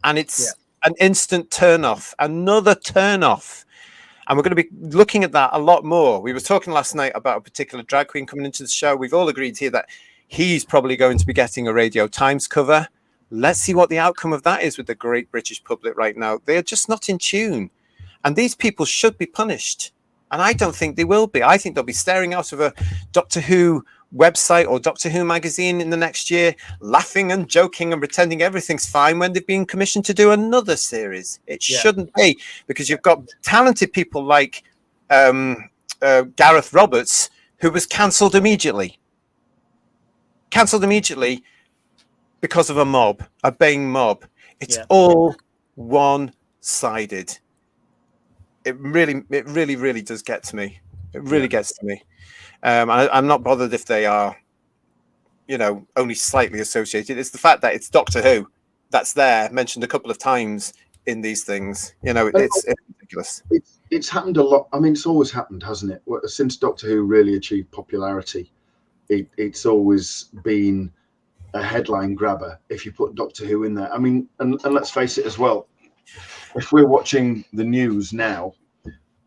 And it's an instant turn-off, another turn-off. And we're going to be looking at that a lot more. We were talking last night about a particular drag queen coming into the show. We've all agreed here that he's probably going to be getting a Radio Times cover. Let's see what the outcome of that is with the great British public right now. They are just not in tune. And these people should be punished. And I don't think they will be. I think they'll be staring out of a Doctor Who website or Doctor Who magazine in the next year, laughing and joking and pretending everything's fine when they've been commissioned to do another series. It shouldn't be, because you've got talented people like Gareth Roberts, who was cancelled immediately. Because of a baying mob. It's all one-sided. It really does get to me. It really gets to me. I'm not bothered if they are, only slightly associated. It's the fact that it's Doctor Who that's there, mentioned a couple of times in these things. It's ridiculous. It's happened a lot. I mean, it's always happened, hasn't it? Since Doctor Who really achieved popularity, it's always been a headline grabber if you put Doctor Who in there. I mean, and let's face it as well. If we're watching the news now,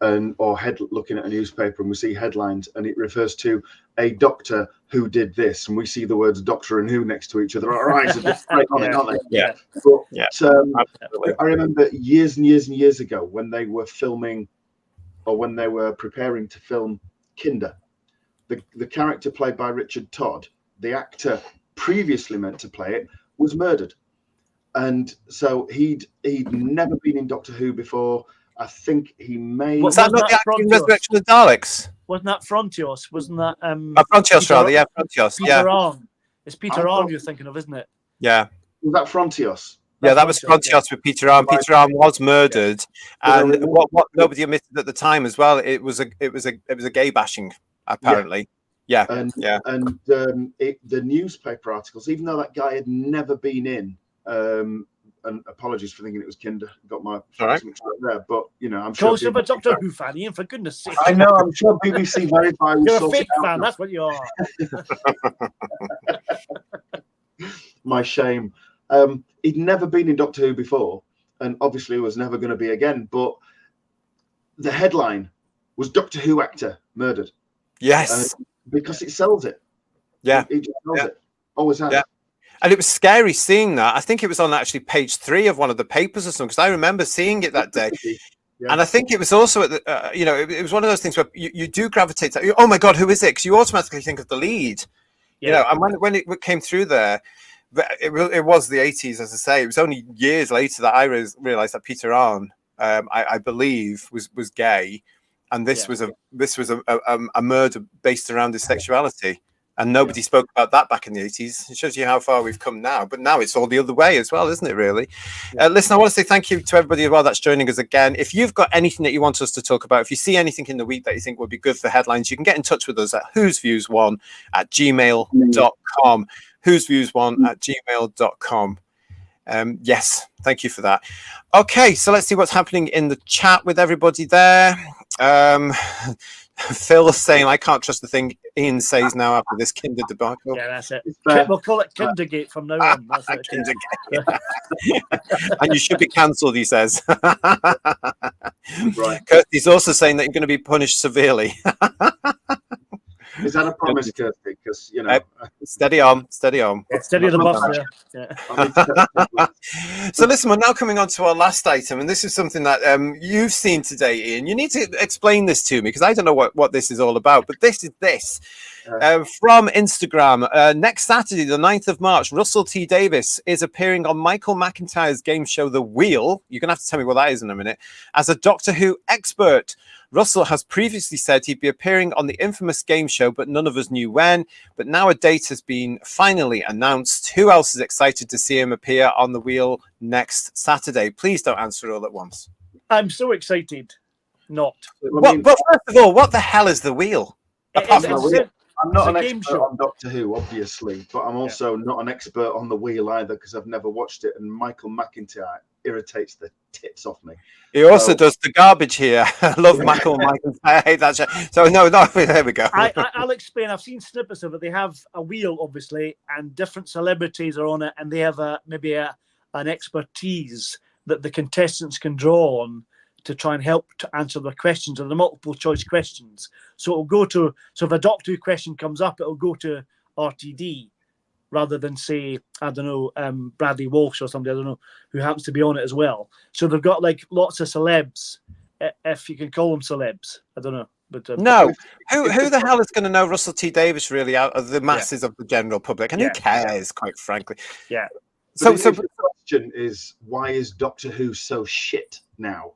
looking at a newspaper and we see headlines and it refers to a doctor who did this, and we see the words Doctor and Who next to each other, our eyes are just straight on it, aren't they? Yeah. But, I remember years and years and years ago when they were filming, or when they were preparing to film Kinder, the character played by Richard Todd, the actor previously meant to play it, was murdered. And so he'd never been in Doctor Who before. I think he may. Was that not the actor in Resurrection of the Daleks? Wasn't that Frontios? Wasn't that Frontios, rather? Yeah, Frontios. Peter Arne. It's Peter Arne you're thinking of, isn't it? Yeah. Was that Frontios? Yeah, that was Frontios with Peter Arne. Peter Arne was murdered, and what nobody admitted at the time as well. It was a gay bashing, apparently. Yeah. And the newspaper articles, even though that guy had never been in. And apologies for thinking it was Kinder. Got my mixed up there, but I'm sure. Close a Doctor Who fan, Ian, for goodness' sake. I know. I'm sure BBC Verify. You're a fake fan. That's what you are. My shame. He'd never been in Doctor Who before, and obviously was never going to be again. But the headline was Doctor Who actor murdered. Yes, because it sells it. Yeah, it just sells it. Always has. Yeah. And it was scary seeing that. I think it was on actually page 3 of one of the papers or something, because I remember seeing it that day. Yeah. And I think it was also at the, it was one of those things where you do gravitate to, oh my God, who is it? Because you automatically think of the lead, and when it came through there, it was the 80s, as I say. It was only years later that I realized that Peter Arne, I believe, was gay, and this was a murder based around his sexuality. And nobody spoke about that back in the 80s. It shows you how far we've come now. But now it's all the other way as well, isn't it, really? Listen, I want to say thank you to everybody as well that's joining us again. If you've got anything that you want us to talk about, if you see anything in the week that you think would be good for headlines, you can get in touch with us at whosviews1@gmail.com. whosviews1@gmail.com. Yes, thank you for that. Okay, so let's see what's happening in the chat with everybody there. Phil saying, I can't trust the thing Ian says now after this Kinder debacle. Yeah, that's it. We'll call it Kindergate from now on. That's it. Kindergate. And you should be cancelled, he says. Right. Kirsty's also saying that you're going to be punished severely. Is that a promise, Kirsty? Because steady on. Yeah, steady the bus there. Yeah. So listen, we're now coming on to our last item, and this is something that you've seen today, Ian. You need to explain this to me because I don't know what this is all about. But this is from Instagram. Next Saturday, the 9th of March, Russell T Davies is appearing on Michael McIntyre's game show, The Wheel. You're going to have to tell me what that is in a minute. As a Doctor Who expert. Russell has previously said he'd be appearing on the infamous game show, but none of us knew when. But now a date has been finally announced. Who else is excited to see him appear on The Wheel next Saturday? Please don't answer all at once. I'm so excited. Not. Well, first of all, what the hell is The Wheel? I'm not an expert on Doctor Who, obviously, but I'm also not an expert on The Wheel either because I've never watched it. And Michael McIntyre irritates the tits off me. He also does the garbage here. I love Michael McIntyre. I hate that shit. So no, there we go. I'll explain. I've seen snippets of it. They have a wheel, obviously, and different celebrities are on it, and they have maybe an expertise that the contestants can draw on to try and help to answer the questions, or the multiple choice questions. So it'll go to, if a Doctor Who question comes up, it'll go to RTD rather than, say, I don't know, Bradley Walsh or somebody, I don't know, who happens to be on it as well. So they've got like lots of celebs, if you can call them celebs. I don't know. But No, who the hell is going to know Russell T Davies really out of the masses of the general public? And who cares, quite frankly? Yeah. So the question is, why is Doctor Who so shit now?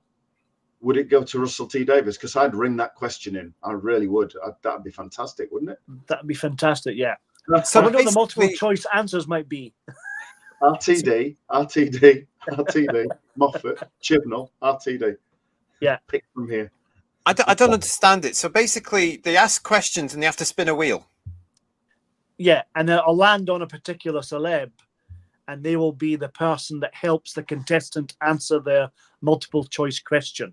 Would it go to Russell T Davies? Because I'd ring that question in. I really would. That'd be fantastic, wouldn't it? That'd be fantastic. Yeah. So I wonder what the multiple choice answers might be. RTD, Moffat, Chibnall, RTD. Yeah. Pick from here. I don't understand it. So basically, they ask questions and they have to spin a wheel. Yeah, and I'll land on a particular celeb, and they will be the person that helps the contestant answer their multiple choice question.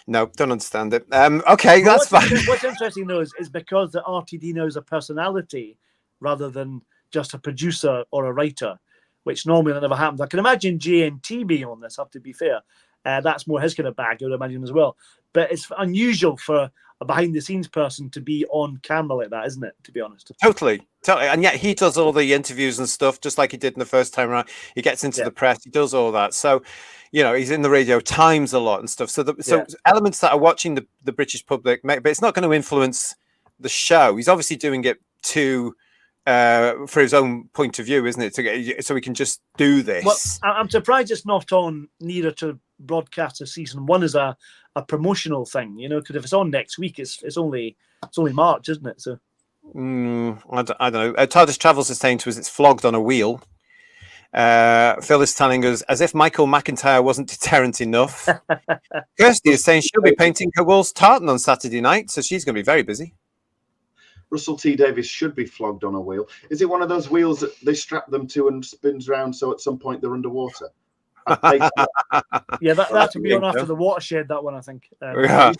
No, don't understand it. Okay, that's fine. What's interesting though is because the RTD now is a personality rather than just a producer or a writer, which normally never happens. I can imagine JNT being on this, have to be fair. That's more his kind of bag, I would imagine, as well. But it's unusual for a behind-the-scenes person to be on camera like that, isn't it, to be honest? Totally. And yet he does all the interviews and stuff, just like he did in the first time around. He gets into the press, he does all that. So, he's in the Radio Times a lot and stuff. So elements that are watching the British public, but it's not going to influence the show. He's obviously doing it for his own point of view, isn't it? So we can just do this. Well, I'm surprised it's not on nearer to broadcast of season 1 as a promotional thing, because if it's on next week, it's only March, isn't it? So I don't know. TARDIS Travels is saying to us it's flogged on a wheel. Phil is telling us as if Michael McIntyre wasn't deterrent enough. Kirsty is saying she'll be painting her walls tartan on Saturday night, so she's going to be very busy. Russell T Davies should be flogged on a wheel. Is it one of those wheels that they strap them to and spins around so at some point they're underwater? Yeah, that to be on after the watershed, that one, I think. Have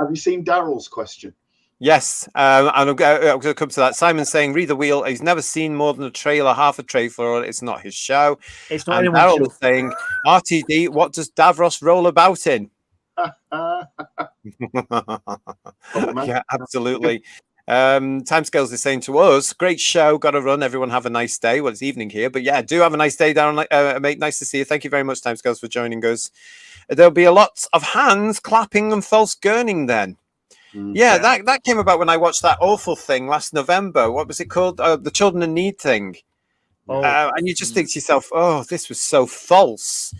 you seen Daryl's question? Yes, and I'm going to come to that. Simon's saying, read the wheel. He's never seen more than a trailer, half a trailer. It's not his show. It's not and anyone's Daryl show. is saying, RTD, what does Davros roll about in? Yeah, absolutely. Timescales is saying to us, great show, got to run, everyone have a nice day. Well, it's evening here, but yeah, do have a nice day, Darren, mate. Nice to see you. Thank you very much, Timescales, for joining us. There'll be a lot of hands clapping and false gurning then. Yeah, that came about when I watched that awful thing last November. What was it called? The Children in Need thing. And you just think to yourself, oh, this was so false.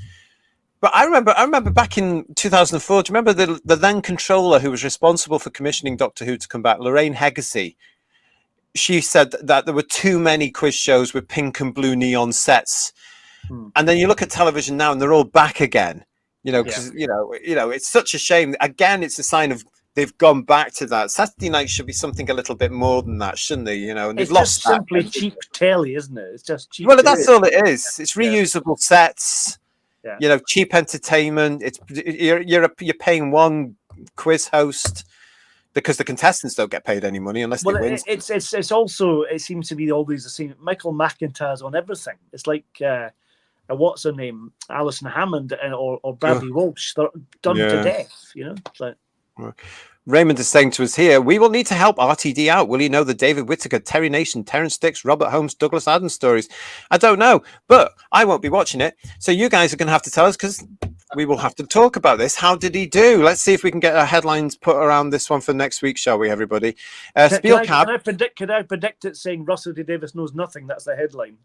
But I remember back in 2004, do you remember the then controller who was responsible for commissioning Doctor Who to come back, Lorraine Hegarty? She said that there were too many quiz shows with pink and blue neon sets. And then you look at television now and they're all back again, because, it's such a shame. Again, it's a sign of they've gone back to that. Saturday night should be something a little bit more than that, shouldn't they? And they've lost just simply cheap telly, isn't it? It's just cheap. Well, that's all it is. It's reusable sets. Cheap entertainment. You're paying one quiz host because the contestants don't get paid any money unless they win. It's also, it seems to be always the same. Michael McIntyre's on everything. It's like what's her name, Alison Hammond or Bradley Walsh. They're done to death. It's like. Raymond is saying to us here, we will need to help RTD out. Will you know the David Whittaker, Terry Nation, Terrence Dix, Robert Holmes, Douglas Adams stories? I don't know, but I won't be watching it. So you guys are going to have to tell us because we will have to talk about this. How did he do? Let's see if we can get our headlines put around this one for next week, shall we, everybody? Can I predict it saying Russell T Davies knows nothing? That's the headline.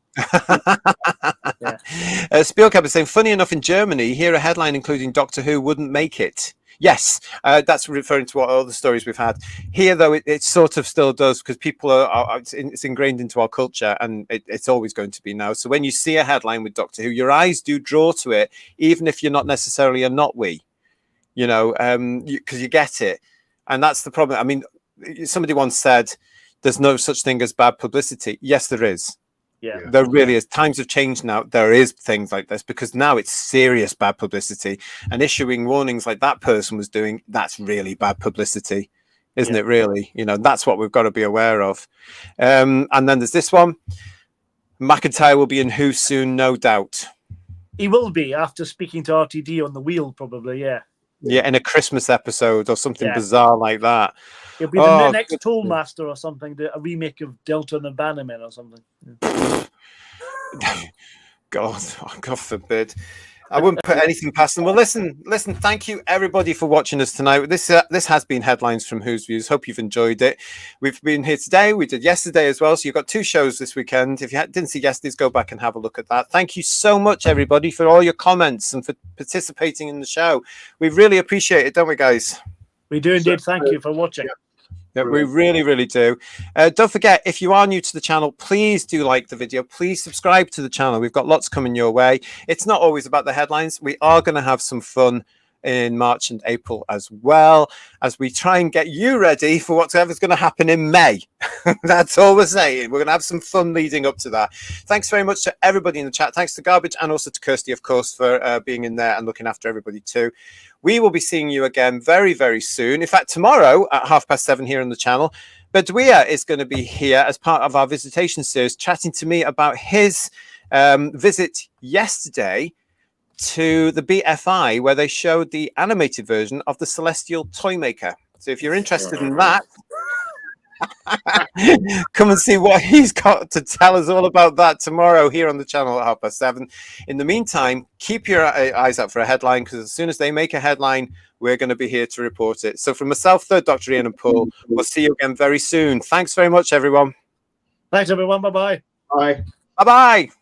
Spielcab is saying, funny enough, in Germany, here a headline including Doctor Who wouldn't make it. Yes, that's referring to all the stories we've had. Here, though, it sort of still does because people it's ingrained into our culture and it's always going to be now. So when you see a headline with Doctor Who, your eyes do draw to it, even if you're not necessarily a not-we, because you get it. And that's the problem. I mean, somebody once said, there's no such thing as bad publicity. Yes, there is. Yeah, there really is. Times have changed now. There is things like this because now it's serious bad publicity, and issuing warnings like that person was doing, that's really bad publicity, isn't it? Really, that's what we've got to be aware of. And then there's this one. McIntyre will be in Who soon, no doubt. He will be after speaking to RTD on the wheel, probably. Yeah, in a Christmas episode or something bizarre like that. He'll be the next Tollmaster or something, a remake of Delta and the Bannermen or something. God forbid. I wouldn't put anything past them. Well, listen. Thank you everybody for watching us tonight. This has been Headlines from Who's Views. Hope you've enjoyed it. We've been here today. We did yesterday as well. So you've got 2 shows this weekend. If you didn't see yesterday's, go back and have a look at that. Thank you so much, everybody, for all your comments and for participating in the show. We really appreciate it, don't we, guys? We do indeed. Thank you for watching. Yeah, we really, really do. Don't forget, if you are new to the channel, please do like the video. Please subscribe to the channel. We've got lots coming your way. It's not always about the headlines. We are going to have some fun in March and April as well, as we try and get you ready for whatever's going to happen in May. That's all we're saying. We're going to have some fun leading up to that. Thanks very much to everybody in the chat. Thanks to Garbage and also to Kirsty, of course, for being in there and looking after everybody too. We will be seeing you again very, very soon. In fact, tomorrow at 7:30 here on the channel, Badouia is going to be here as part of our visitation series, chatting to me about his visit yesterday to the BFI, where they showed the animated version of the Celestial Toymaker. So if you're interested in that, come and see what he's got to tell us all about that tomorrow here on the channel at 7:30. In the meantime, keep your eyes out for a headline, because as soon as they make a headline, we're going to be here to report it. So from myself, Dr. Ian and Paul, we'll see you again very soon. Thanks very much, everyone. Thanks, everyone. Bye-bye. Bye. Bye-bye.